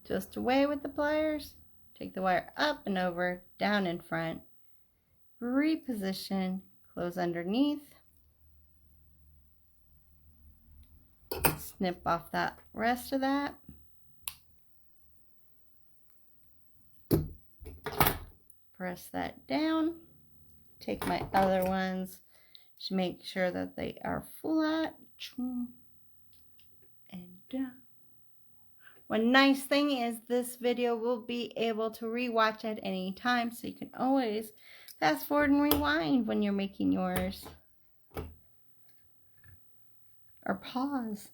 Twist away with the pliers. Take the wire up and over, down in front. Reposition, close underneath. Snip off that rest of that. Press that down. Take my other ones to make sure that they are flat. And down. One nice thing is this video will be able to rewatch at any time, so you can always fast forward and rewind when you're making yours. Or pause.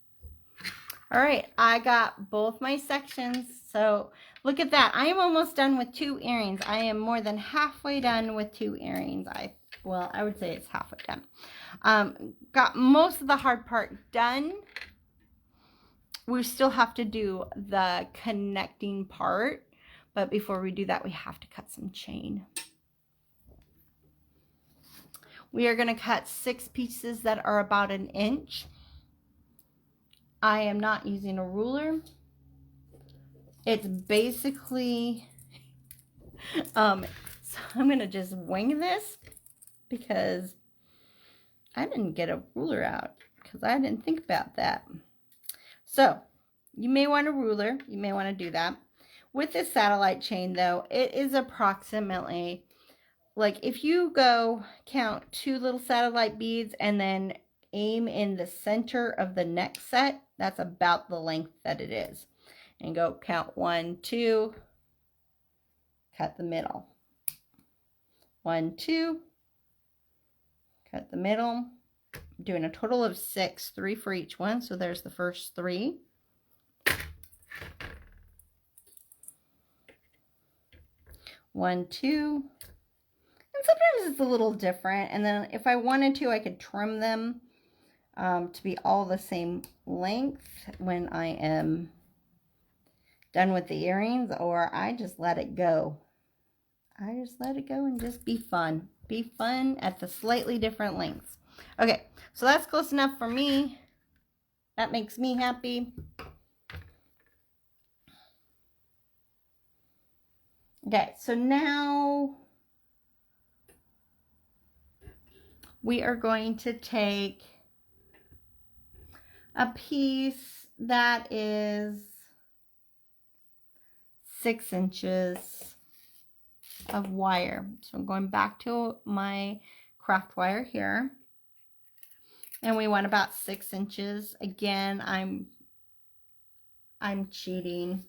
Alright, I got both my sections, so look at that. I am almost done with 2 earrings. I am more than halfway done with 2 earrings. Well, I would say it's halfway done. Got most of the hard part done. We still have to do the connecting part, but before we do that, we have to cut some chain. We are going to cut 6 pieces that are about 1 inch. I am not using a ruler. It's basically, so I'm going to just wing this because I didn't get a ruler out because I didn't think about that. So you may want a ruler. You may want to do that. With this satellite chain though, it is approximately, like if you go count 2 little satellite beads and then aim in the center of the next set, that's about the length that it is. And go count 1, 2, cut the middle. 1, 2, cut the middle. I'm doing a total of 6, 3 for each one. So there's the first 3. One, 2. And sometimes it's a little different. And then if I wanted to, I could trim them to be all the same length when I am done with the earrings, or I just let it go. I just let it go and just be fun. Be fun at the slightly different lengths. Okay, so that's close enough for me. That makes me happy. Okay, so now we are going to take a piece that is 6 inches of wire. So I'm going back to my craft wire here. And we want about 6 inches. Again, I'm cheating.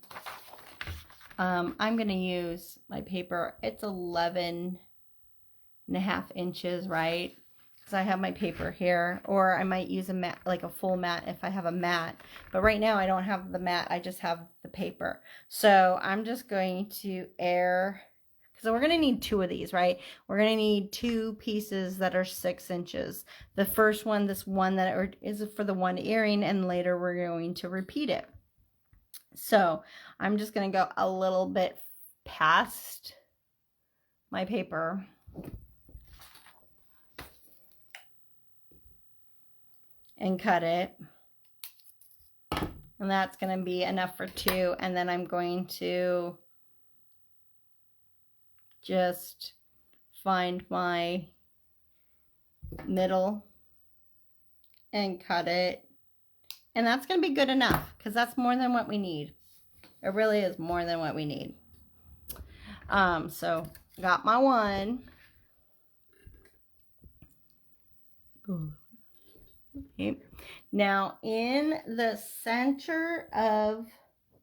I'm going to use my paper. It's 11.5 inches, right? Because I have my paper here. Or I might use a mat, like a full mat if I have a mat. But right now I don't have the mat. I just have the paper. So I'm just going to because we're going to need 2 of these, right? We're going to need 2 pieces that are 6 inches. The first one, this one that is for the one earring, and later we're going to repeat it. So I'm just going to go a little bit past my paper. And cut it. And that's going to be enough for 2. And then I'm going to just find my middle and cut it. And that's going to be good enough because that's more than what we need. It really is more than what we need. So got my one. Okay. Now in the center of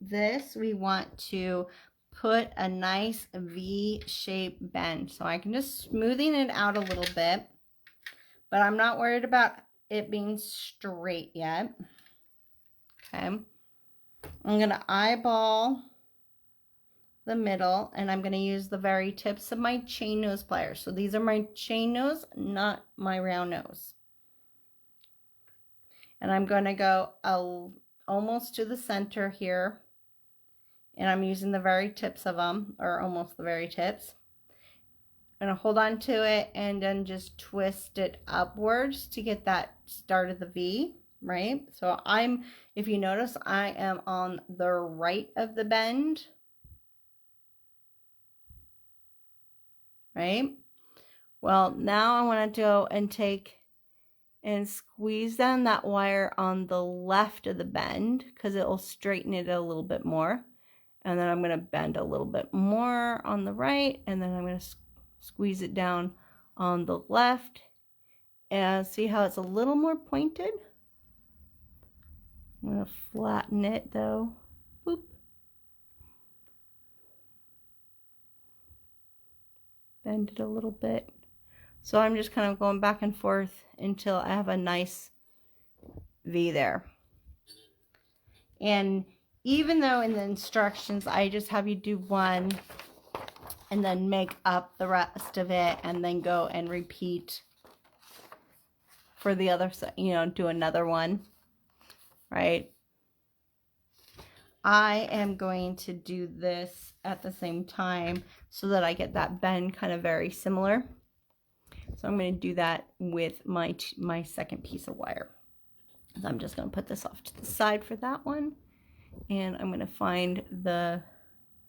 this, we want to put a nice V-shaped bend. So I can just smoothing it out a little bit, but I'm not worried about it being straight yet. Okay. I'm going to eyeball the middle, and I'm going to use the very tips of my chain nose pliers. So these are my chain nose, not my round nose. And I'm going to go almost to the center here. And I'm using the very tips of them, or almost the very tips. I'm going to hold on to it and then just twist it upwards to get that start of the V, right? So if you notice, I am on the right of the bend. Right? Well, now I want to go and take and squeeze down that wire on the left of the bend because it will straighten it a little bit more. And then I'm going to bend a little bit more on the right, and then I'm going to squeeze it down on the left. And see how it's a little more pointed? I'm going to flatten it though. Boop. Bend it a little bit. So I'm just kind of going back and forth until I have a nice V there. And even though in the instructions I just have you do one and then make up the rest of it and then go and repeat for the other side, you know, do another one, right? I am going to do this at the same time so that I get that bend kind of very similar. So I'm going to do that with my second piece of wire. So I'm just going to put this off to the side for that one. And I'm going to find I'm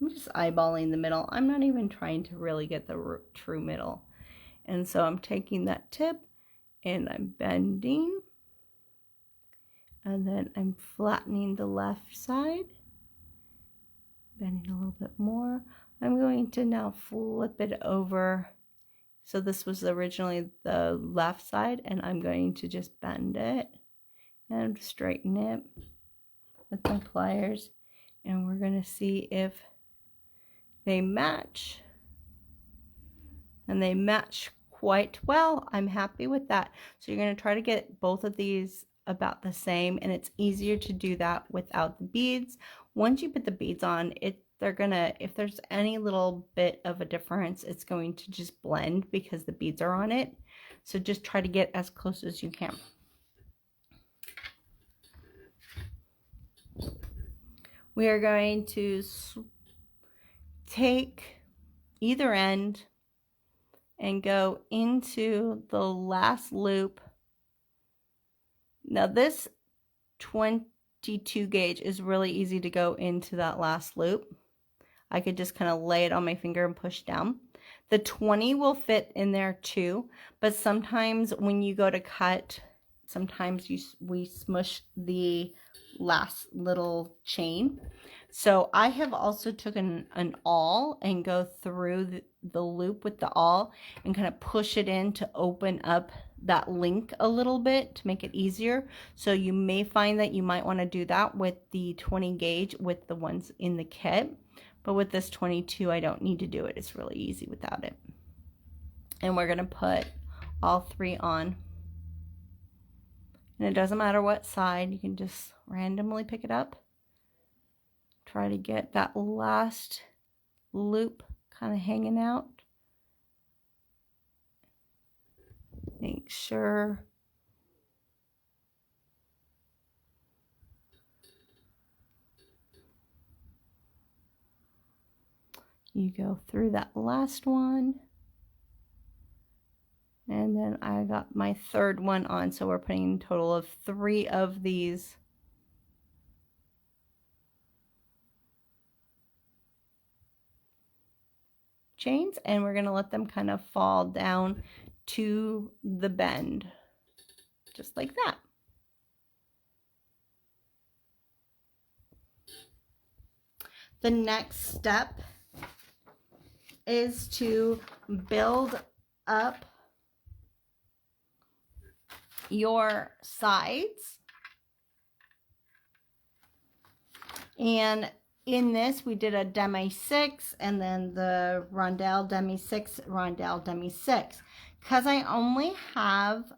just eyeballing the middle. I'm not even trying to really get the true middle. And so I'm taking that tip and I'm bending. And then I'm flattening the left side. Bending a little bit more. I'm going to now flip it over. So this was originally the left side, and I'm going to just bend it and straighten it with my pliers. And we're going to see if they match. And they match quite well. I'm happy with that. So you're going to try to get both of these about the same, and it's easier to do that without the beads. Once you put the beads on, if there's any little bit of a difference, it's going to just blend because the beads are on it. So just try to get as close as you can. We are going to take either end and go into the last loop. Now this 22 gauge is really easy to go into that last loop. I could just kind of lay it on my finger and push down. The 20 will fit in there too, but sometimes when you go to cut, sometimes we smush the last little chain. So I have also taken an awl and go through the loop with the awl and kind of push it in to open up that link a little bit to make it easier. So you may find that you might want to do that with the 20 gauge with the ones in the kit. But with this 22, I don't need to do it. It's really easy without it. And we're going to put all three on. And it doesn't matter what side. You can just randomly pick it up. Try to get that last loop kind of hanging out. Make sure you go through that last one. And then I got my third one on, so we're putting a total of 3 of these chains, and we're going to let them kind of fall down to the bend, just like that. The next step is to build up your sides. And in this, we did a Demi 6 and then the Rondelle Demi 6, Rondelle Demi 6. Because I only have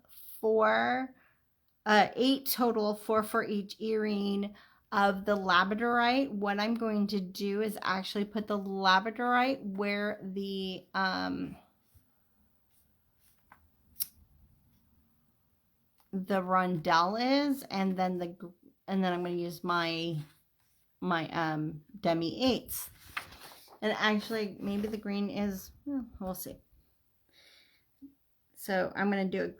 8 total, 4 for each earring of the labradorite, what I'm going to do is actually put the labradorite where the rondelle is, and then I'm going to use my Demi 8s. And actually, maybe the green is, we'll see. So I'm going to do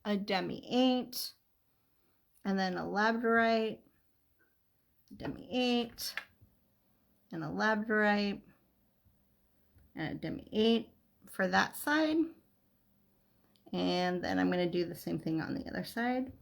a Demi 8, and then a labradorite, Demi 8, and a labradorite, and a Demi 8 for that side. And then I'm going to do the same thing on the other side.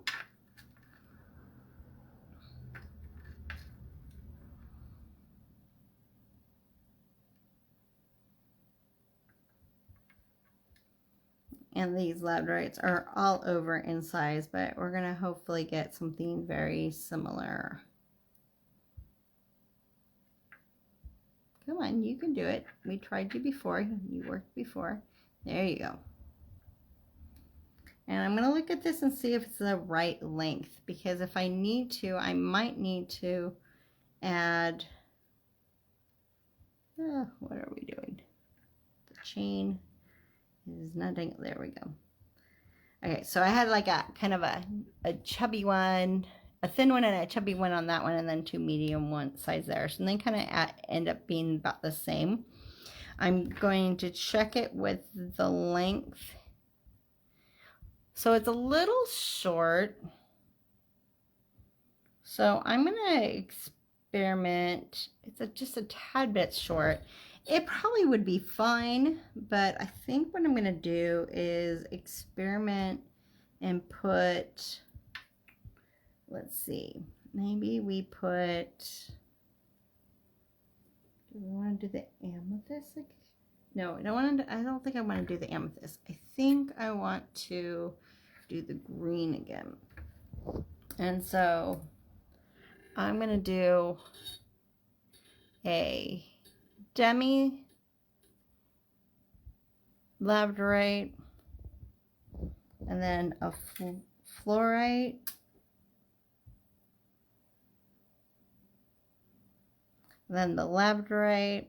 And these labradorites are all over in size, but we're going to hopefully get something very similar. Come on, you can do it. We tried you before. You worked before. There you go. And I'm going to look at this and see if it's the right length, because if I need to, I might need to add, what are we doing? The chain is nothing. There we go. Okay, so I had like a kind of a chubby one, a thin one and a chubby one on that one, and then 2 medium one size there. So they kind of end up being about the same. I'm going to check it with the length. So it's a little short. So I'm going to experiment. It's just a tad bit short. It probably would be fine, but I think what I'm going to do is experiment and put, let's see, maybe we put, do we want to do the amethyst? No, I don't think I want to do the amethyst. I think I want to do the green again. And so I'm going to do a Demi labradorite and then a fluorite, then the labradorite,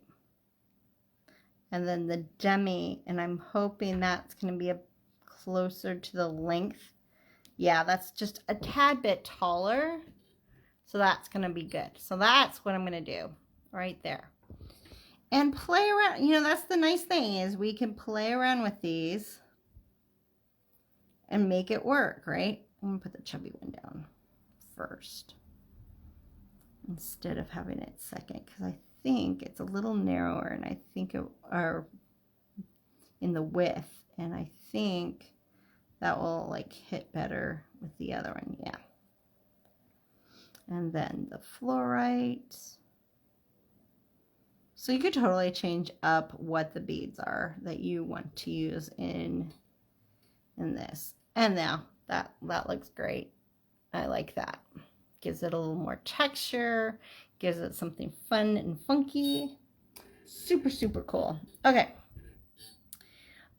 and then the Demi, and I'm hoping that's going to be closer to the length. Yeah, that's just a tad bit taller, so that's going to be good. So that's what I'm going to do right there. And play around. You know, that's the nice thing, is we can play around with these and make it work, right? I'm going to put the chubby one down first instead of having it second, because I think it's a little narrower, and I think it are in the width, and I think that will like hit better with the other one. Yeah. And then the fluorite. So you could totally change up what the beads are that you want to use in this. And now that looks great. I like that. Gives it a little more texture, gives it something fun and funky. Super, super cool. Okay.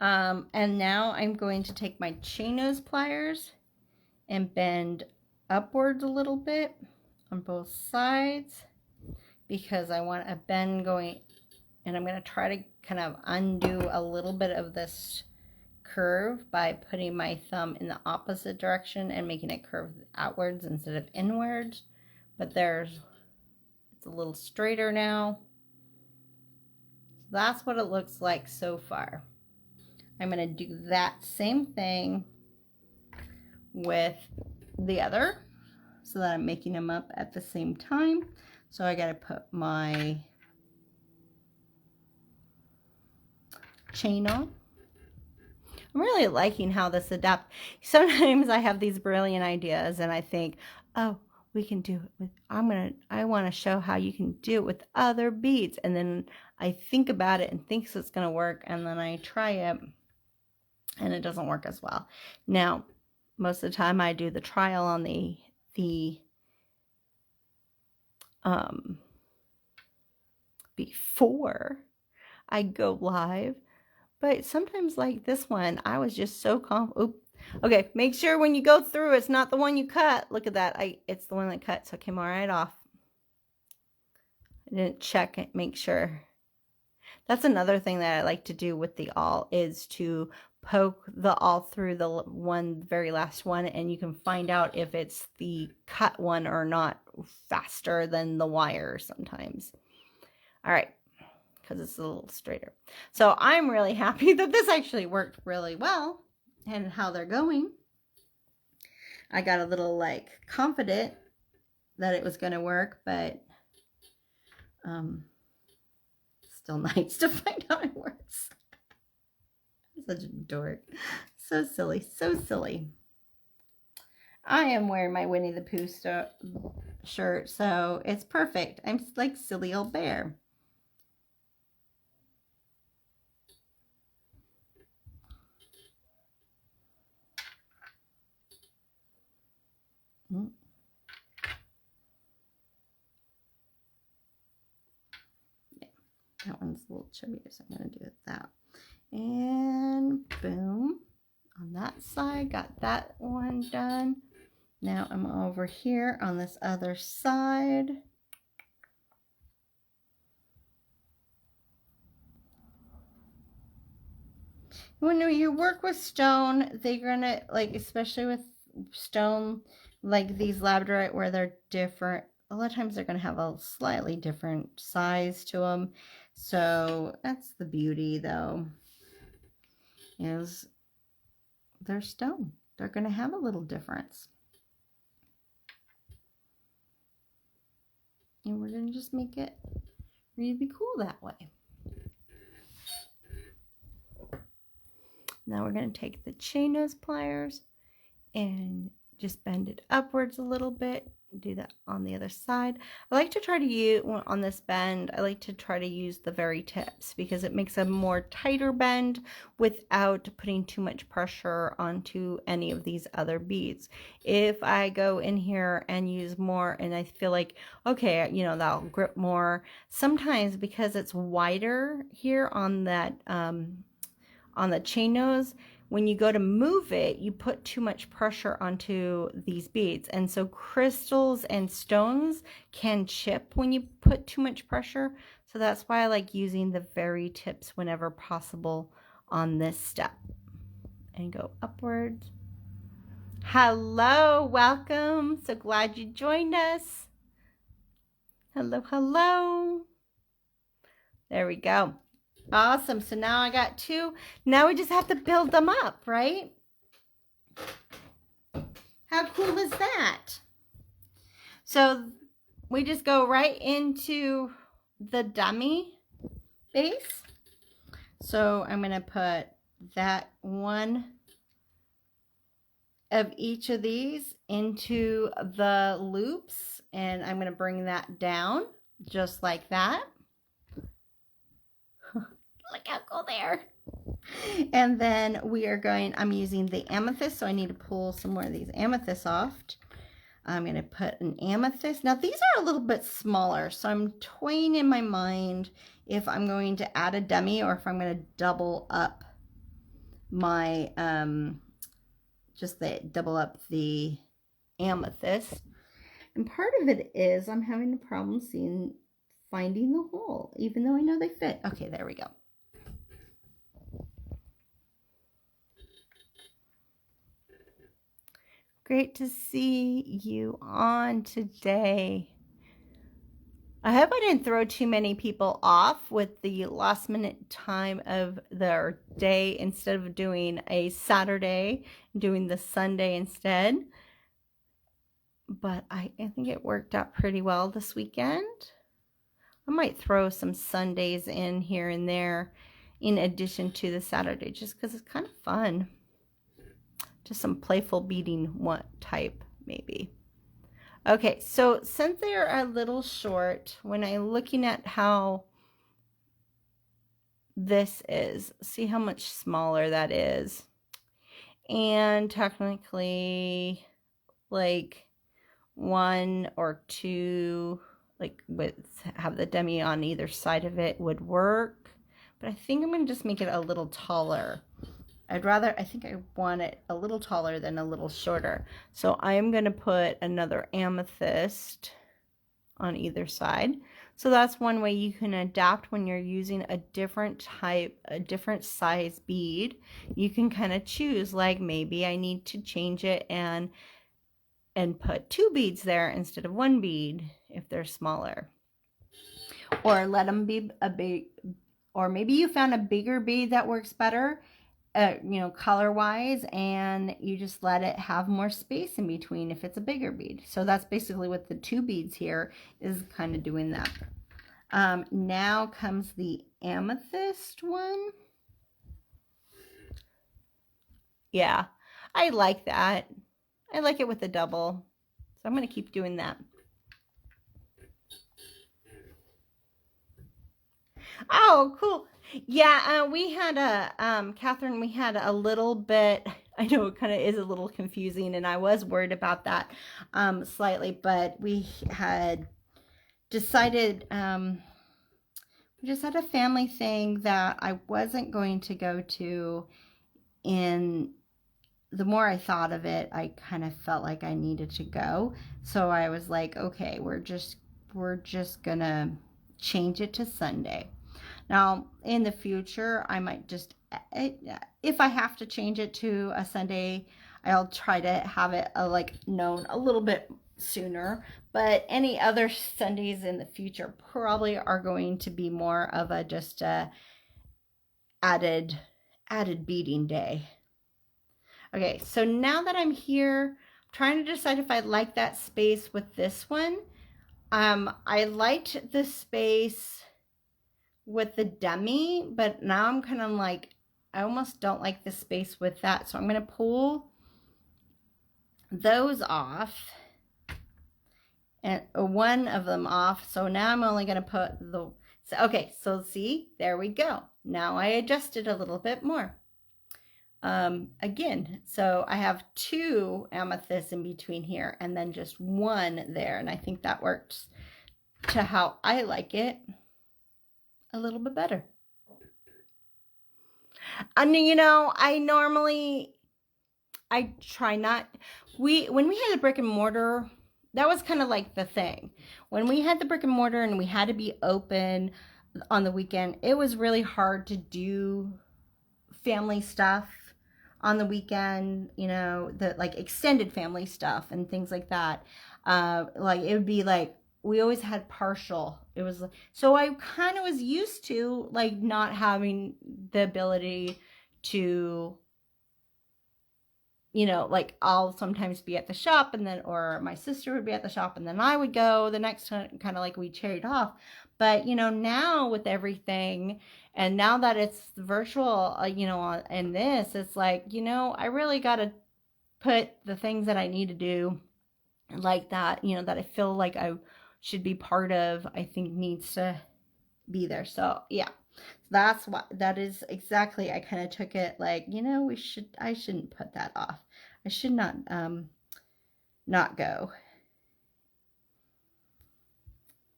And now I'm going to take my chain nose pliers and bend upwards a little bit on both sides, because I want a bend going, and I'm going to try to kind of undo a little bit of this curve by putting my thumb in the opposite direction and making it curve outwards instead of inwards. But it's a little straighter now. That's what it looks like so far. I'm going to do that same thing with the other, so that I'm making them up at the same time. So I got to put my chain on. I'm really liking how this adapts. Sometimes I have these brilliant ideas and I think, oh, we can do it with, I want to show how you can do it with other beads. And then I think about it and think it's going to work, and then I try it and it doesn't work as well. Now, most of the time I do the trial on the before I go live, but sometimes like this one, I was just so confident. Okay, make sure when you go through, it's not the one you cut. Look at that. It's the one that cut, so it came all right off. I didn't check it, make sure. That's another thing that I like to do with the awl, is to poke the awl through the very last one, and you can find out if it's the cut one or not faster than the wire sometimes. All right, because it's a little straighter. So I'm really happy that this actually worked really well, and how they're going. I got a little like confident that it was going to work, but still nice to find out it works. Such a dork. So silly, so silly. I am wearing my Winnie the Pooh shirt, so it's perfect. I'm like silly old bear. Yeah, that one's a little chubby, so I'm going to do it that. And boom. On that side, got that one done. Now I'm over here on this other side. When you work with stone, they're gonna, like, especially with stone like these labradorite, where they're different, a lot of times they're gonna have a slightly different size to them. So that's the beauty, though, is they're stone. They're going to have a little difference. And we're going to just make it really cool that way. Now we're going to take the chain nose pliers and just bend it upwards a little bit. Do that on the other side. I like to try to use, on this bend, I like to try to use the very tips because it makes a more tighter bend without putting too much pressure onto any of these other beads. If I go in here and use more and I feel like, okay, you know, that'll grip more, sometimes because it's wider here on that, on the chain nose, when you go to move it, you put too much pressure onto these beads. And so crystals and stones can chip when you put too much pressure. So that's why I like using the very tips whenever possible on this step. And go upwards. Hello, welcome. So glad you joined us. Hello, hello. There we go. Awesome. So now I got two. Now we just have to build them up, right? How cool is that? So we just go right into the Demi base. So I'm going to put that one of each of these into the loops, and I'm going to bring that down just like that. Look how cool they are. And then we are going, I'm using the amethyst, so I need to pull some more of these amethysts off. I'm going to put an amethyst. Now these are a little bit smaller, so I'm toying in my mind if I'm going to add a Demi or if I'm going to double up my, double up the amethyst. And part of it is I'm having a problem finding the hole, even though I know they fit. Okay, there we go. Great to see you on today. I hope I didn't throw too many people off with the last minute time of their day. Instead of doing a Saturday, doing the Sunday instead. But I think it worked out pretty well this weekend. I might throw some Sundays in here and there in addition to the Saturday, just because it's kind of fun. Just some playful beading type, maybe. Okay, so since they're a little short, when I'm looking at how this is, see how much smaller that is. And technically, like 1 or 2, like have the Demi on either side of it would work. But I think I'm going to just make it a little taller. I think I want it a little taller than a little shorter. So I am going to put another amethyst on either side. So that's one way you can adapt when you're using a different type, a different size bead. You can kind of choose, like maybe I need to change it and put 2 beads there instead of 1 bead if they're smaller. Or let them be a big, or maybe you found a bigger bead that works better. You know, color-wise, and you just let it have more space in between if it's a bigger bead. So that's basically what the 2 beads here is kind of doing that. Now comes the amethyst one. Yeah, I like that. I like it with the double. So I'm going to keep doing that. Oh, cool. Yeah, we had Catherine, we had a little bit, I know it kind of is a little confusing, and I was worried about that slightly, but we had decided, we just had a family thing that I wasn't going to go to, and the more I thought of it, I kind of felt like I needed to go. So I was like, okay, we're just gonna change it to Sunday. Now, in the future, I might just, if I have to change it to a Sunday, I'll try to have it like known a little bit sooner. But any other Sundays in the future probably are going to be more of a just added beading day. Okay, so now that I'm here, I'm trying to decide if I like that space with this one. I liked the space with the Demi, but now I'm kind of like, I almost don't like the space with that. So I'm going to pull those off, and one of them off. So now I'm only going to put the, so, okay, so see, there we go. Now I adjusted a little bit more. Again, so I have 2 amethysts in between here and then just 1 there. And I think that works to how I like it a little bit better. And you know, I try not, when we had a brick and mortar, that was kind of like the thing. When we had the brick and mortar and we had to be open on the weekend, it was really hard to do family stuff on the weekend, you know, the like extended family stuff and things like that. Like it would be like, we always had partial. It was, so I kind of was used to like not having the ability to, you know, like I'll sometimes be at the shop and then, or my sister would be at the shop and then I would go the next time, kind of like we traded off. But, you know, now with everything, and now that it's virtual, you know, and this, it's like, you know, I really got to put the things that I need to do like that, you know, that I feel like I should be part of, I think needs to be there. So yeah, that's what, that is exactly, I kind of took it like, you know, I shouldn't put that off. I should not go.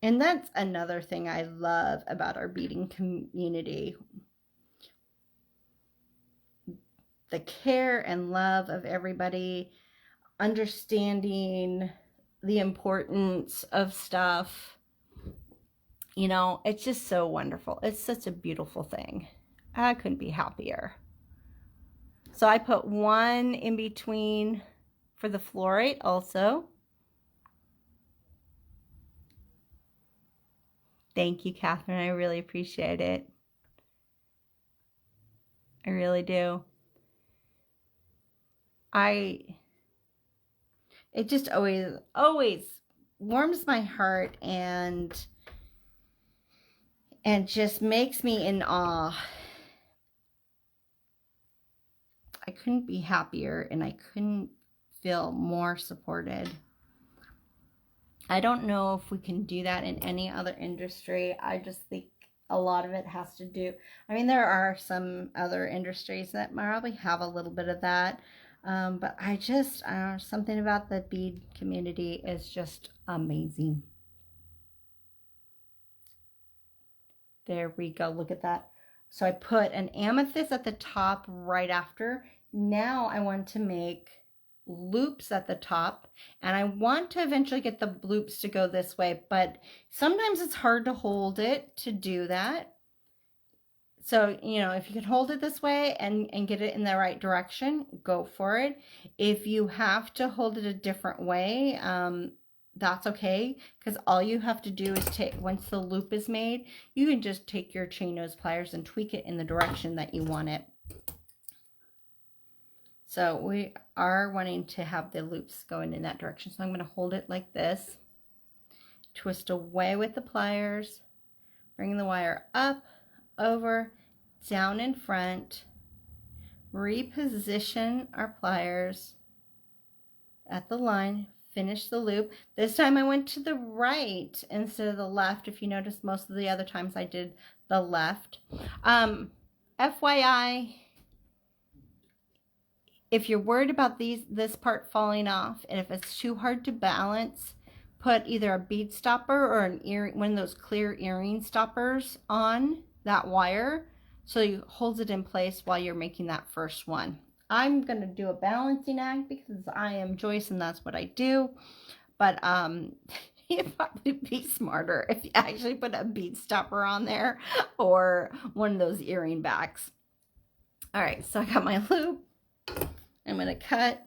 And that's another thing I love about our beading community. The care and love of everybody, understanding the importance of stuff. You know, it's just so wonderful. It's such a beautiful thing. I couldn't be happier. So I put 1 in between for the fluorite also. Thank you, Catherine. I really appreciate it. I really do. It just always warms my heart and just makes me in awe. I couldn't be happier and I couldn't feel more supported. I don't know if we can do that in any other industry. I just think a lot of it has to do, I mean, there are some other industries that probably have a little bit of that. But I just, something about the bead community is just amazing. There we go. Look at that. So I put an amethyst at the top right after. Now I want to make loops at the top, and I want to eventually get the loops to go this way, but sometimes it's hard to hold it to do that. So, you know, if you can hold it this way and get it in the right direction, go for it. If you have to hold it a different way, that's okay, because all you have to do is take, once the loop is made, you can just take your chain nose pliers and tweak it in the direction that you want it. So we are wanting to have the loops going in that direction. So I'm going to hold it like this, twist away with the pliers, bring the wire up, over, down in front, reposition our pliers at the line, finish the loop. This time I went to the right instead of the left. If you notice, most of the other times I did the left. FYI, if you're worried about this part falling off, and if it's too hard to balance, put either a bead stopper or one of those clear earring stoppers on that wire so it holds it in place while you're making that first one. I'm going to do a balancing act because I am Joyce and that's what I do. But it'd probably be smarter if you actually put a bead stopper on there or one of those earring backs. All right, so I got my loop. I'm going to cut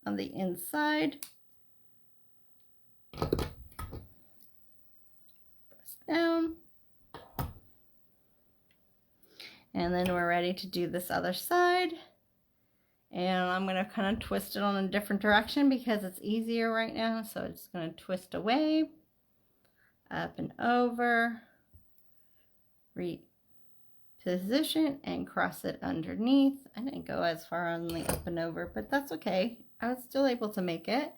on the inside. Press down. And then we're ready to do this other side. And I'm going to kind of twist it on a different direction because it's easier right now. So it's going to twist away, up and over, reposition, and cross it underneath. I didn't go as far on the up and over, but that's okay. I was still able to make it.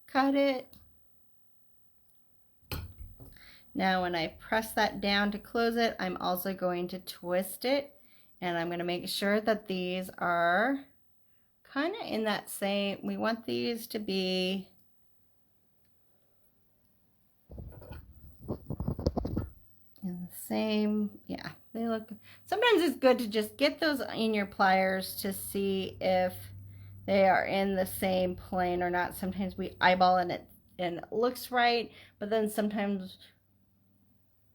Cut it. Now when I press that down to close it, I'm also going to twist it. And I'm going to make sure that these are kind of in that same, we want these to be in the same, yeah, they look, sometimes it's good to just get those in your pliers to see if they are in the same plane or not. Sometimes we eyeball and it looks right, but then sometimes,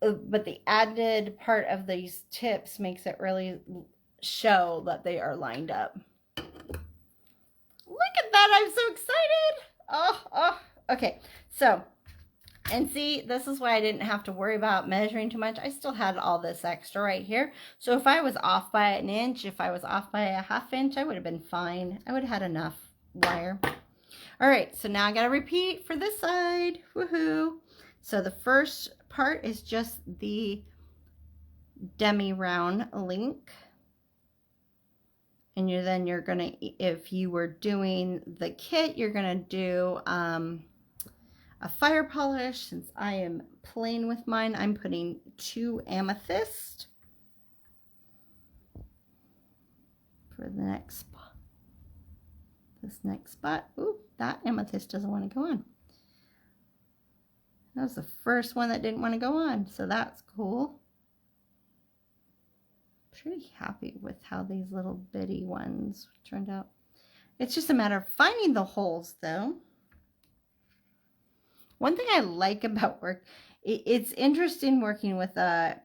but the added part of these tips makes it really show that they are lined up. Look at that, I'm so excited. Oh, okay. So, and see, this is why I didn't have to worry about measuring too much. I still had all this extra right here. So if I was off by an inch, if I was off by a ½ inch, I would have been fine. I would have had enough wire. All right, so now I gotta repeat for this side. Woohoo. So the first part is just the Demi round link. And you're gonna, if you were doing the kit, you're gonna do a fire polish. Since I am playing with mine, I'm putting 2 amethyst for the next spot. This next spot. Ooh, that amethyst doesn't want to go on. That was the first one that didn't want to go on, so that's cool. Pretty happy with how these little bitty ones turned out. It's just a matter of finding the holes though. One thing I like about it's interesting working with a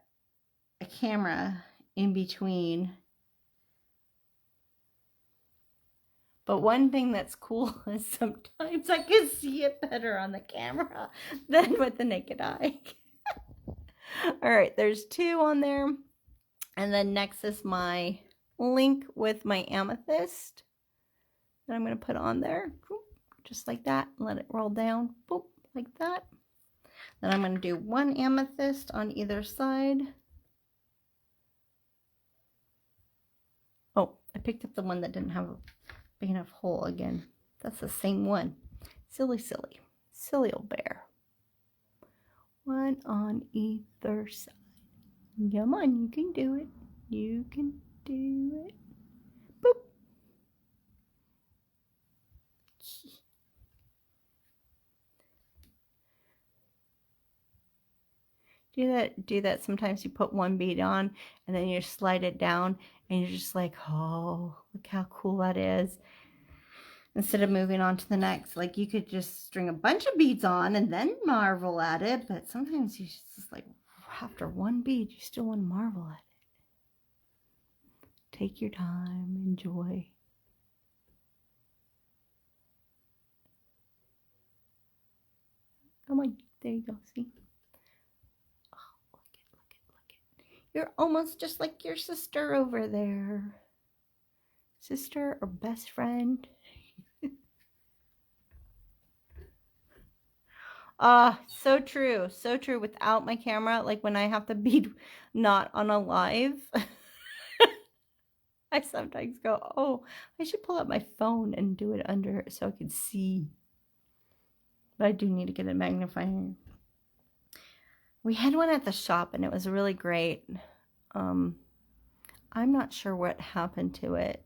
camera in between. But one thing that's cool is sometimes I can see it better on the camera than with the naked eye. All right, there's 2 on there. And then next is my link with my amethyst that I'm going to put on there. Just like that. Let it roll down. Boop, like that. Then I'm going to do 1 amethyst on either side. Oh, I picked up the one that didn't have a big enough hole again. That's the same one. Silly, silly. Silly old bear. 1 on either side. Come on, you can do it. You can do it. Boop. Do that. Sometimes you put 1 bead on and then you slide it down and you're just like, oh, look how cool that is. Instead of moving on to the next, like you could just string a bunch of beads on and then marvel at it. But sometimes you just like, after 1 bead, you still want to marvel at it. Take your time, enjoy. Come on, there you go, see? You're almost just like your sister over there. Sister or best friend. So true. So true. Without my camera, like when I have to be not on a live, I sometimes go, oh, I should pull out my phone and do it under so I can see. But I do need to get a magnifying. We had one at the shop and it was really great. I'm not sure what happened to it.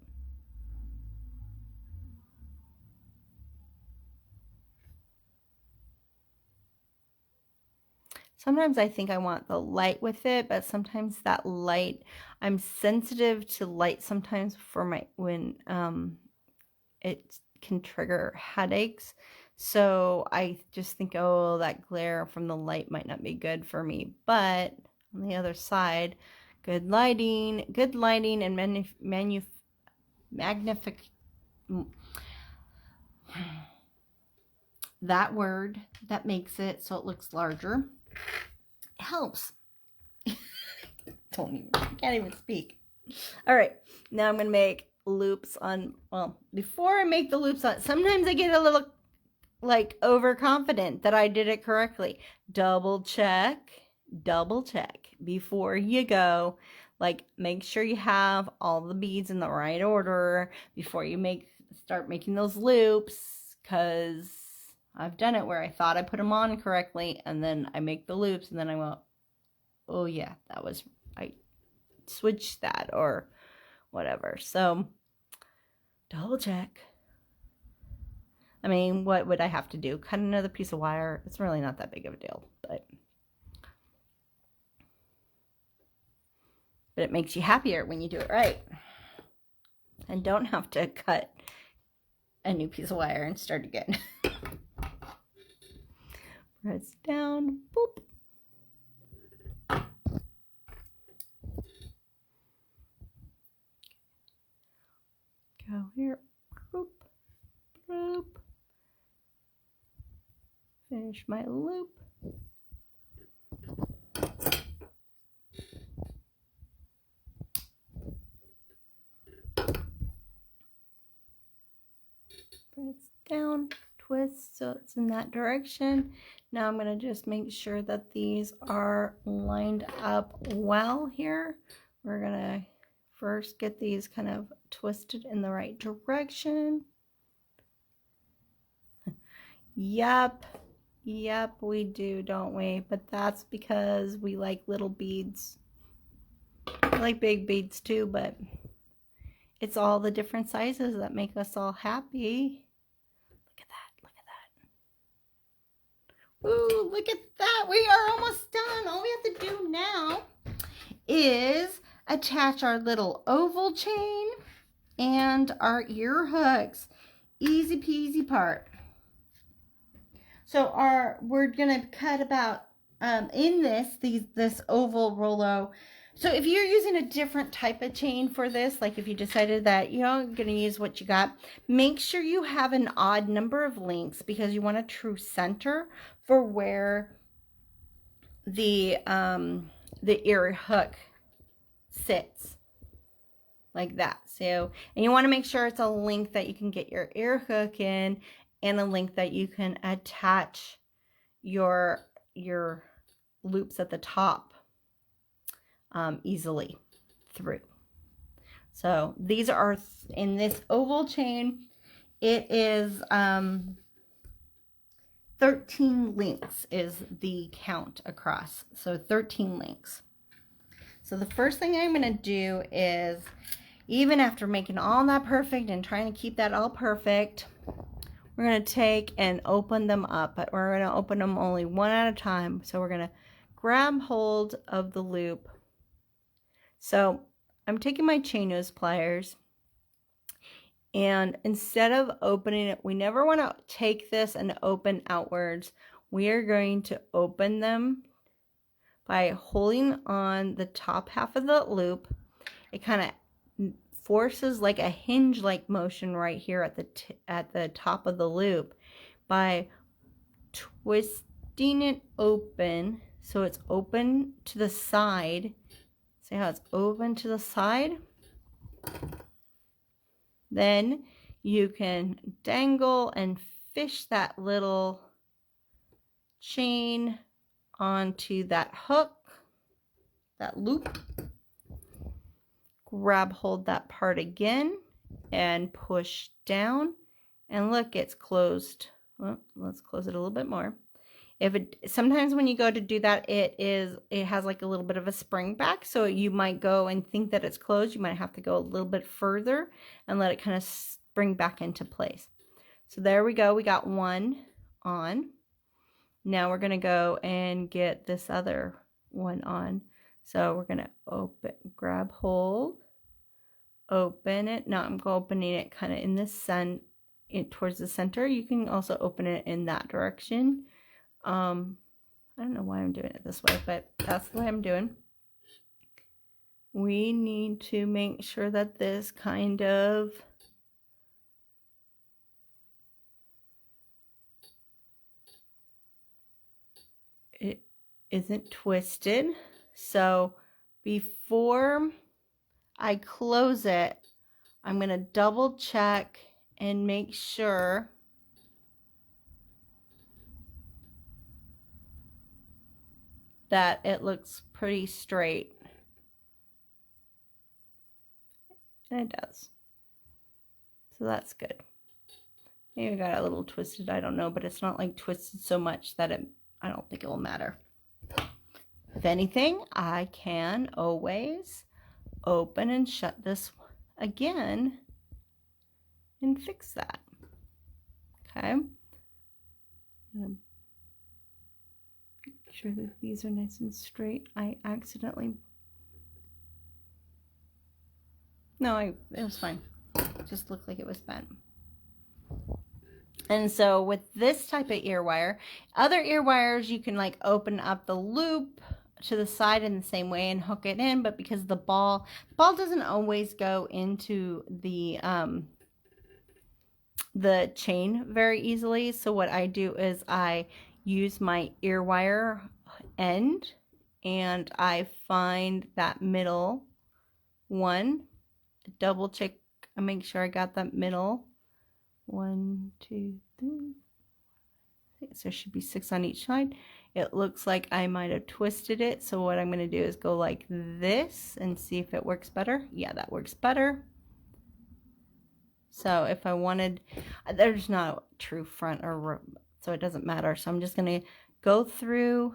Sometimes I think I want the light with it, but sometimes that light, I'm sensitive to light sometimes for when it can trigger headaches. So I just think, oh, that glare from the light might not be good for me. But on the other side, good lighting and that word that makes it so it looks larger helps. Can't even speak. All right, now I'm gonna make loops on, well, before I make the loops on, sometimes I get a little like overconfident that I did it correctly. Double check before you go. Like, make sure you have all the beads in the right order before you start making those loops, because I've done it where I thought I put them on correctly, and then I make the loops, and then I go, oh yeah, I switched that or whatever. So double check. I mean, what would I have to do? Cut another piece of wire? It's really not that big of a deal, but it makes you happier when you do it right. And don't have to cut a new piece of wire and start again. Press down, boop. Go here, boop, boop. Finish my loop. Press down, twist so it's in that direction. Now I'm going to just make sure that these are lined up well here. We're going to first get these kind of twisted in the right direction. Yep, we do, don't we? But that's because we like little beads. I like big beads too, but it's all the different sizes that make us all happy. Look at that. Ooh, look at that. We are almost done. All we have to do now is attach our little oval chain and our ear hooks. Easy peasy part. So we're gonna cut about in this oval Rolo. So if you're using a different type of chain for this, like if you decided that you're gonna use what you got, make sure you have an odd number of links, because you want a true center for where the ear hook sits, like that. So, and you want to make sure it's a link that you can get your ear hook in, and a link that you can attach your loops at the top easily through. So these are in this oval chain. It is 13 links is the count across. So 13 links. So the first thing I'm going to do is, even after making all that perfect and trying to keep that all perfect, we're going to take and open them up, but we're going to open them only one at a time. So we're going to grab hold of the loop. So I'm taking my chain nose pliers, and instead of opening it, we never want to take this and open outwards. We are going to open them by holding on the top half of the loop. It kind of forces like a hinge-like motion right here at the top of the loop by twisting it open so it's open to the side. See how it's open to the side? Then you can dangle and fish that little chain onto that hook, that loop. Grab hold that part again and push down, and look, it's closed. Well, let's close it a little bit more. Sometimes when you go to do that, it has like a little bit of a spring back, so you might go and think that it's closed. You might have to go a little bit further and let it kind of spring back into place. So there we go, we got one on. Now we're gonna go and get this other one on. So we're gonna grab hold, open it. Now I'm opening it kind of in the towards the center. You can also open it in that direction. I don't know why I'm doing it this way, but that's the way I'm doing. We need to make sure that this kind of isn't twisted. So before I close it, I'm going to double check and make sure that it looks pretty straight. And it does. So that's good. Maybe I got a little twisted, I don't know, but it's not like twisted so much that I don't think it will matter. If anything, I can always open and shut this again and fix that. Okay. Make sure that these are nice and straight. I accidentally, no, it was fine. It just looked like it was bent. And so with this type of ear wire, other ear wires, you can like open up the loop to the side in the same way and hook it in, but because the ball doesn't always go into the chain very easily. So what I do is I use my ear wire end and I find that middle one, double check and make sure I got that middle 1, 2, 3. So there should be 6 on each side. It looks like I might have twisted it. So what I'm going to do is go like this and see if it works better. Yeah, that works better. So if I wanted, there's not a true front or, so it doesn't matter. So I'm just going to go through,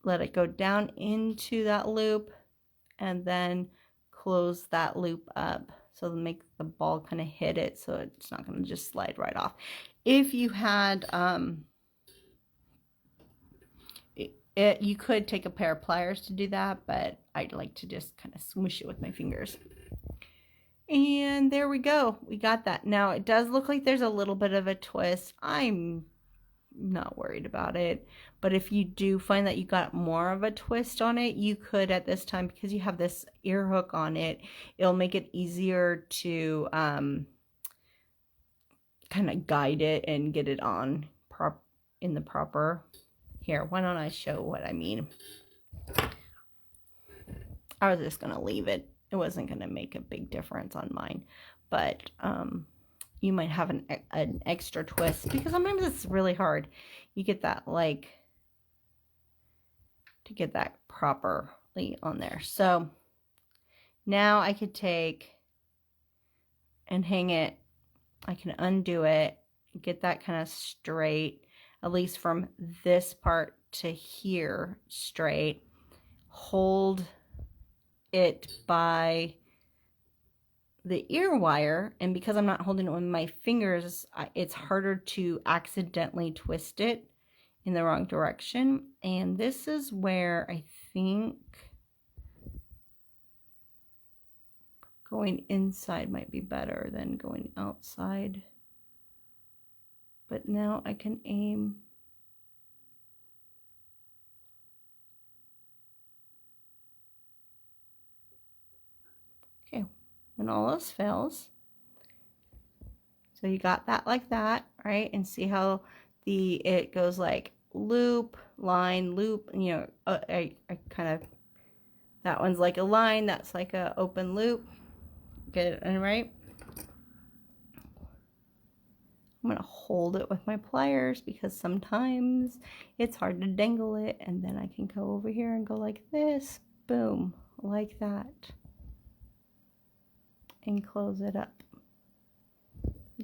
let it go down into that loop and then close that loop up. So make the ball kind of hit it so it's not going to just slide right off. If you had, you could take a pair of pliers to do that, but I'd like to just kind of smoosh it with my fingers. And there we go. We got that. Now it does look like there's a little bit of a twist. I'm not worried about it. But if you do find that you got more of a twist on it, you could at this time, because you have this ear hook on it, it'll make it easier to kind of guide it and get it on in the proper. Here, why don't I show what I mean? I was just going to leave it. It wasn't going to make a big difference on mine. But you might have an extra twist because sometimes it's really hard. You get that like to get that properly on there. So now I could take and hang it. I can undo it, get that kind of straight, at least from this part to here straight. Hold it by the ear wire, and because I'm not holding it with my fingers, it's harder to accidentally twist it in the wrong direction. And this is where I think going inside might be better than going outside. But now I can aim. Okay, when all else fails. So you got that like that, right? And see how it goes like loop, line, loop, you know, I kind of, that one's like a line, that's like a open loop. Get it in right? I'm gonna hold it with my pliers because sometimes it's hard to dangle it, and then I can go over here and go like this, boom, like that, and close it up.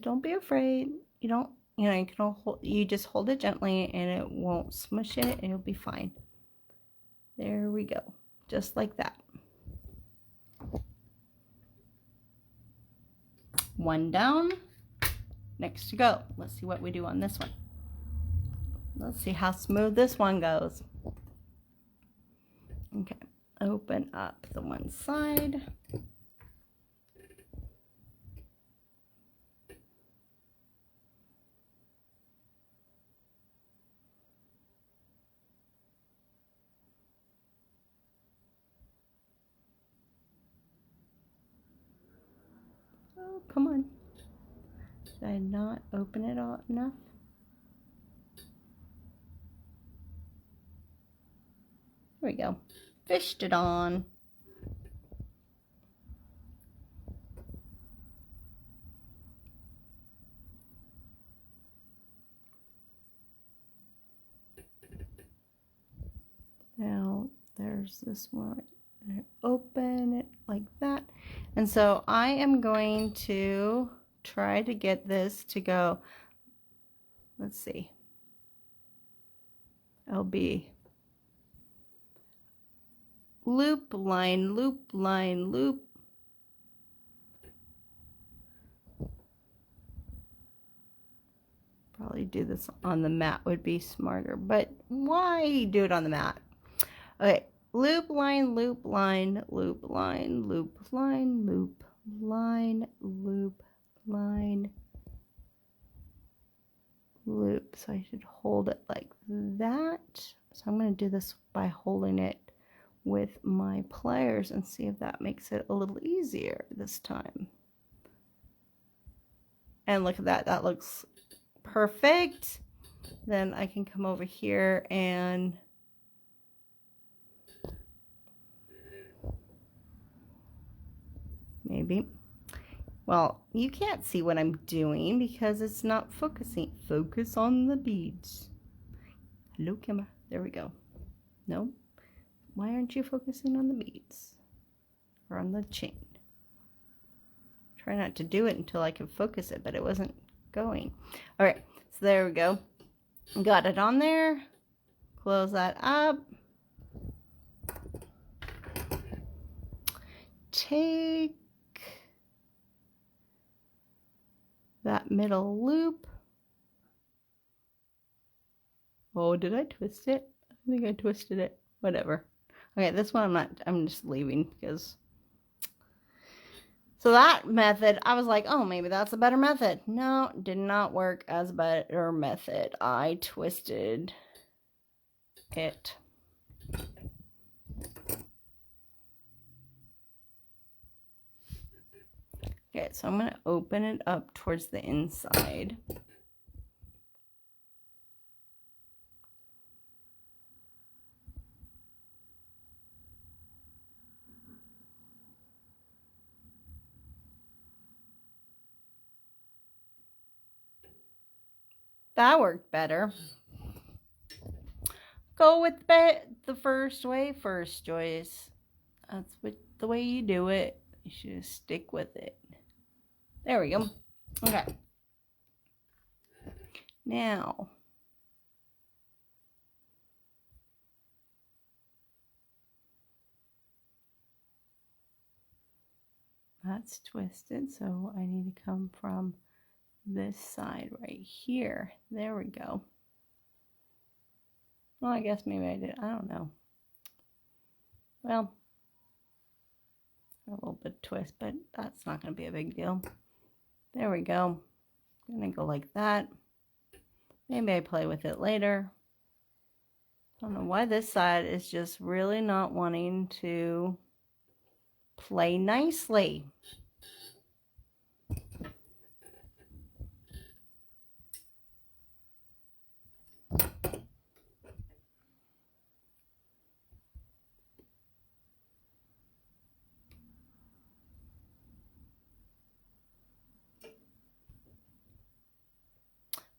Don't be afraid. You don't, you know, you just hold it gently and it won't smush it, and it'll be fine. There we go, just like that. One down, next to go. Let's see what we do on this one. Let's see how smooth this one goes. Okay, open up the one side. Oh, come on. Did I not open it all enough? There we go. Fished it on. Now there's this one right there. Open it like that. And so I am going to try to get this to go, let's see, LB. Loop, line, loop, line, loop. Probably do this on the mat would be smarter, but why do it on the mat? Okay, loop, line, loop, line, loop, line, loop, line, loop, line, loop, line, loop. So I should hold it like that. So I'm going to do this by holding it with my pliers and see if that makes it a little easier this time. And look at that, that looks perfect. Then I can come over here and maybe, well, you can't see what I'm doing because it's not focusing. Focus on the beads. Hello, camera. There we go. No, why aren't you focusing on the beads or on the chain? Try not to do it until I can focus it, but it wasn't going. All right, so there we go. Got it on there. Close that up. Take that middle loop. Oh, did I twist it? I think I twisted it. Whatever. Okay, this one I'm just leaving because. So that method, I was like, oh, maybe that's a better method. No, did not work as a better method. I twisted it. Okay, so I'm going to open it up towards the inside. That worked better. Go with the first way, first choice. That's the way you do it. You should just stick with it. There we go. Okay. Now, that's twisted, so I need to come from this side right here. There we go. Well, I guess maybe I did. I don't know. Well, a little bit of twist, but that's not going to be a big deal. There we go. I'm going to go like that. Maybe I play with it later. I don't know why this side is just really not wanting to play nicely.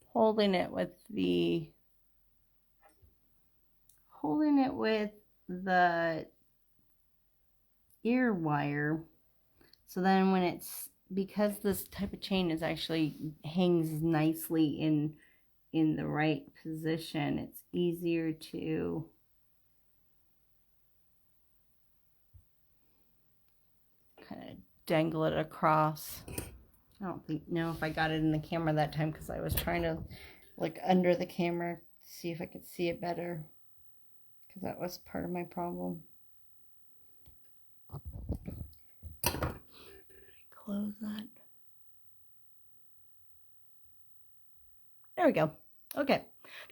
Holding it with the ear wire, so then when it's, because this type of chain is actually hangs nicely in the right position, it's easier to kind of dangle it across. I don't know if I got it in the camera that time because I was trying to look under the camera to see if I could see it better, because that was part of my problem. Close that. There we go. Okay.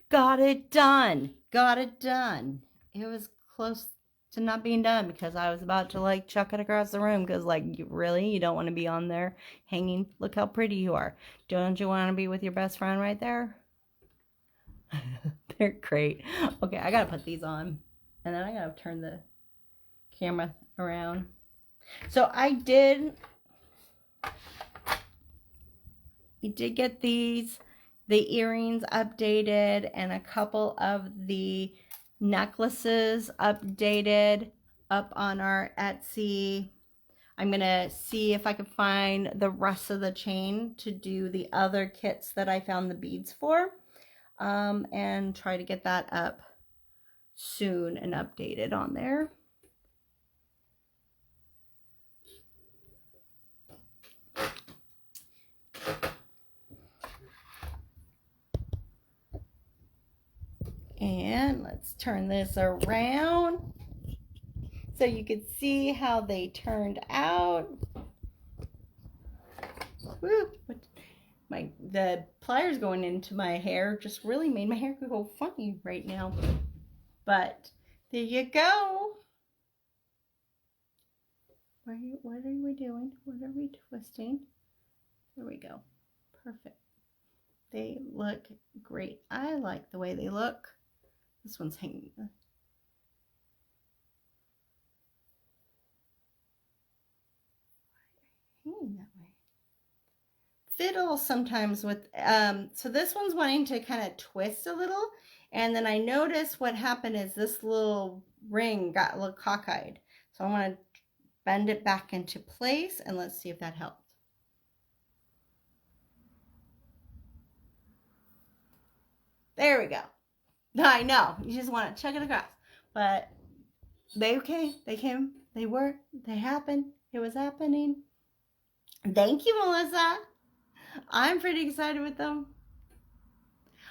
Got it done. Got it done. It was close to not being done because I was about to like chuck it across the room because like, you don't want to be on there hanging. Look how pretty you are. Don't you want to be with your best friend right there? They're great. Okay, I gotta put these on. And then I gotta turn the camera around. So I did get the earrings updated and a couple of the necklaces updated up on our Etsy. I'm gonna see if I can find the rest of the chain to do the other kits that I found the beads for, and try to get that up soon and updated on there. And let's turn this around so you can see how they turned out. Woo. The pliers going into my hair just really made my hair go funny right now. But there you go. What are we doing? What are we twisting? There we go. Perfect. They look great. I like the way they look. This one's hanging. Hanging that way. Fiddle sometimes with, so this one's wanting to kind of twist a little. And then I noticed what happened is this little ring got a little cockeyed. So I want to bend it back into place and let's see if that helped. There we go. I know, you just want to check it across. But they came, they were, they happened, it was happening. Thank you, Melissa. I'm pretty excited with them.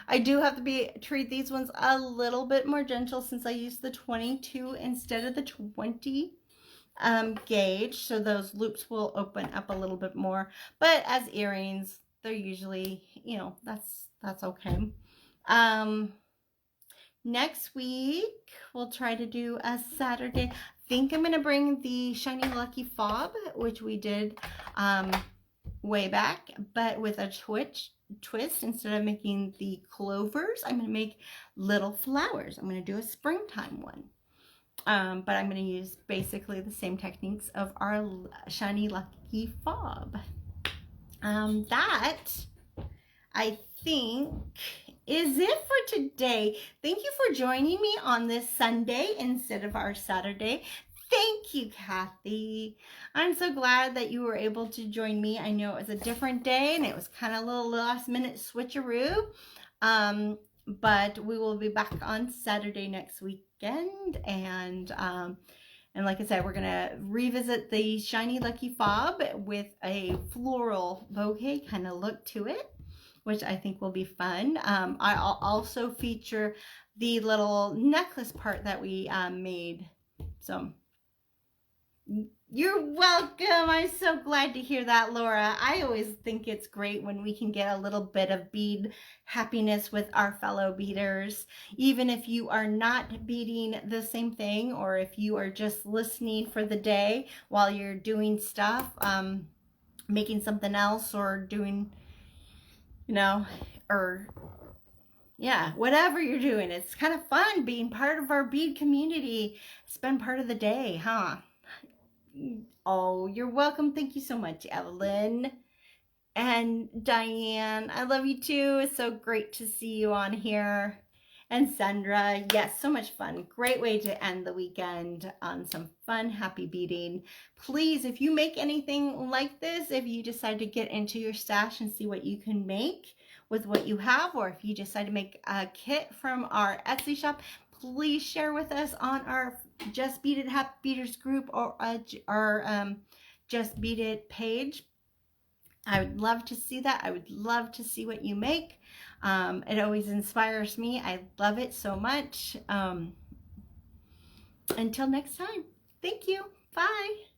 I do have to treat these ones a little bit more gentle since I used the 22 instead of the 20 gauge. So those loops will open up a little bit more. But as earrings, they're usually, you know, that's okay. Next week, we'll try to do a Saturday. I think I'm going to bring the Shiny Lucky Fob, which we did way back, but with a twist. Instead of making the clovers, I'm going to make little flowers. I'm going to do a springtime one. But I'm going to use basically the same techniques of our Shiny Lucky Fob. That, I think, is it for today. Thank you for joining me on this Sunday instead of our Saturday. Thank you, Kathy. I'm so glad that you were able to join me. I know it was a different day and it was kind of a little last minute switcheroo. But we will be back on Saturday next weekend. And like I said, we're going to revisit the Shiny Lucky Fob with a floral bouquet kind of look to it, which I think will be fun. I'll also feature the little necklace part that we made. So you're welcome. I'm so glad to hear that, Laura. I always think it's great when we can get a little bit of bead happiness with our fellow beaders. Even if you are not beading the same thing, or if you are just listening for the day while you're doing stuff, making something else, or doing, you know, or yeah, whatever you're doing. It's kind of fun being part of our bead community. Spend part of the day, huh? Oh, you're welcome. Thank you so much, Evelyn and Diane. I love you too. It's so great to see you on here. And Sandra, yes, so much fun. Great way to end the weekend on some fun, happy beading. Please, if you make anything like this, if you decide to get into your stash and see what you can make with what you have, or if you decide to make a kit from our Etsy shop, please share with us on our Just Beaded Happy Beaders group or our Just Beaded page. I would love to see that. I would love to see what you make. It always inspires me. I love it so much. Until next time, thank you. Bye.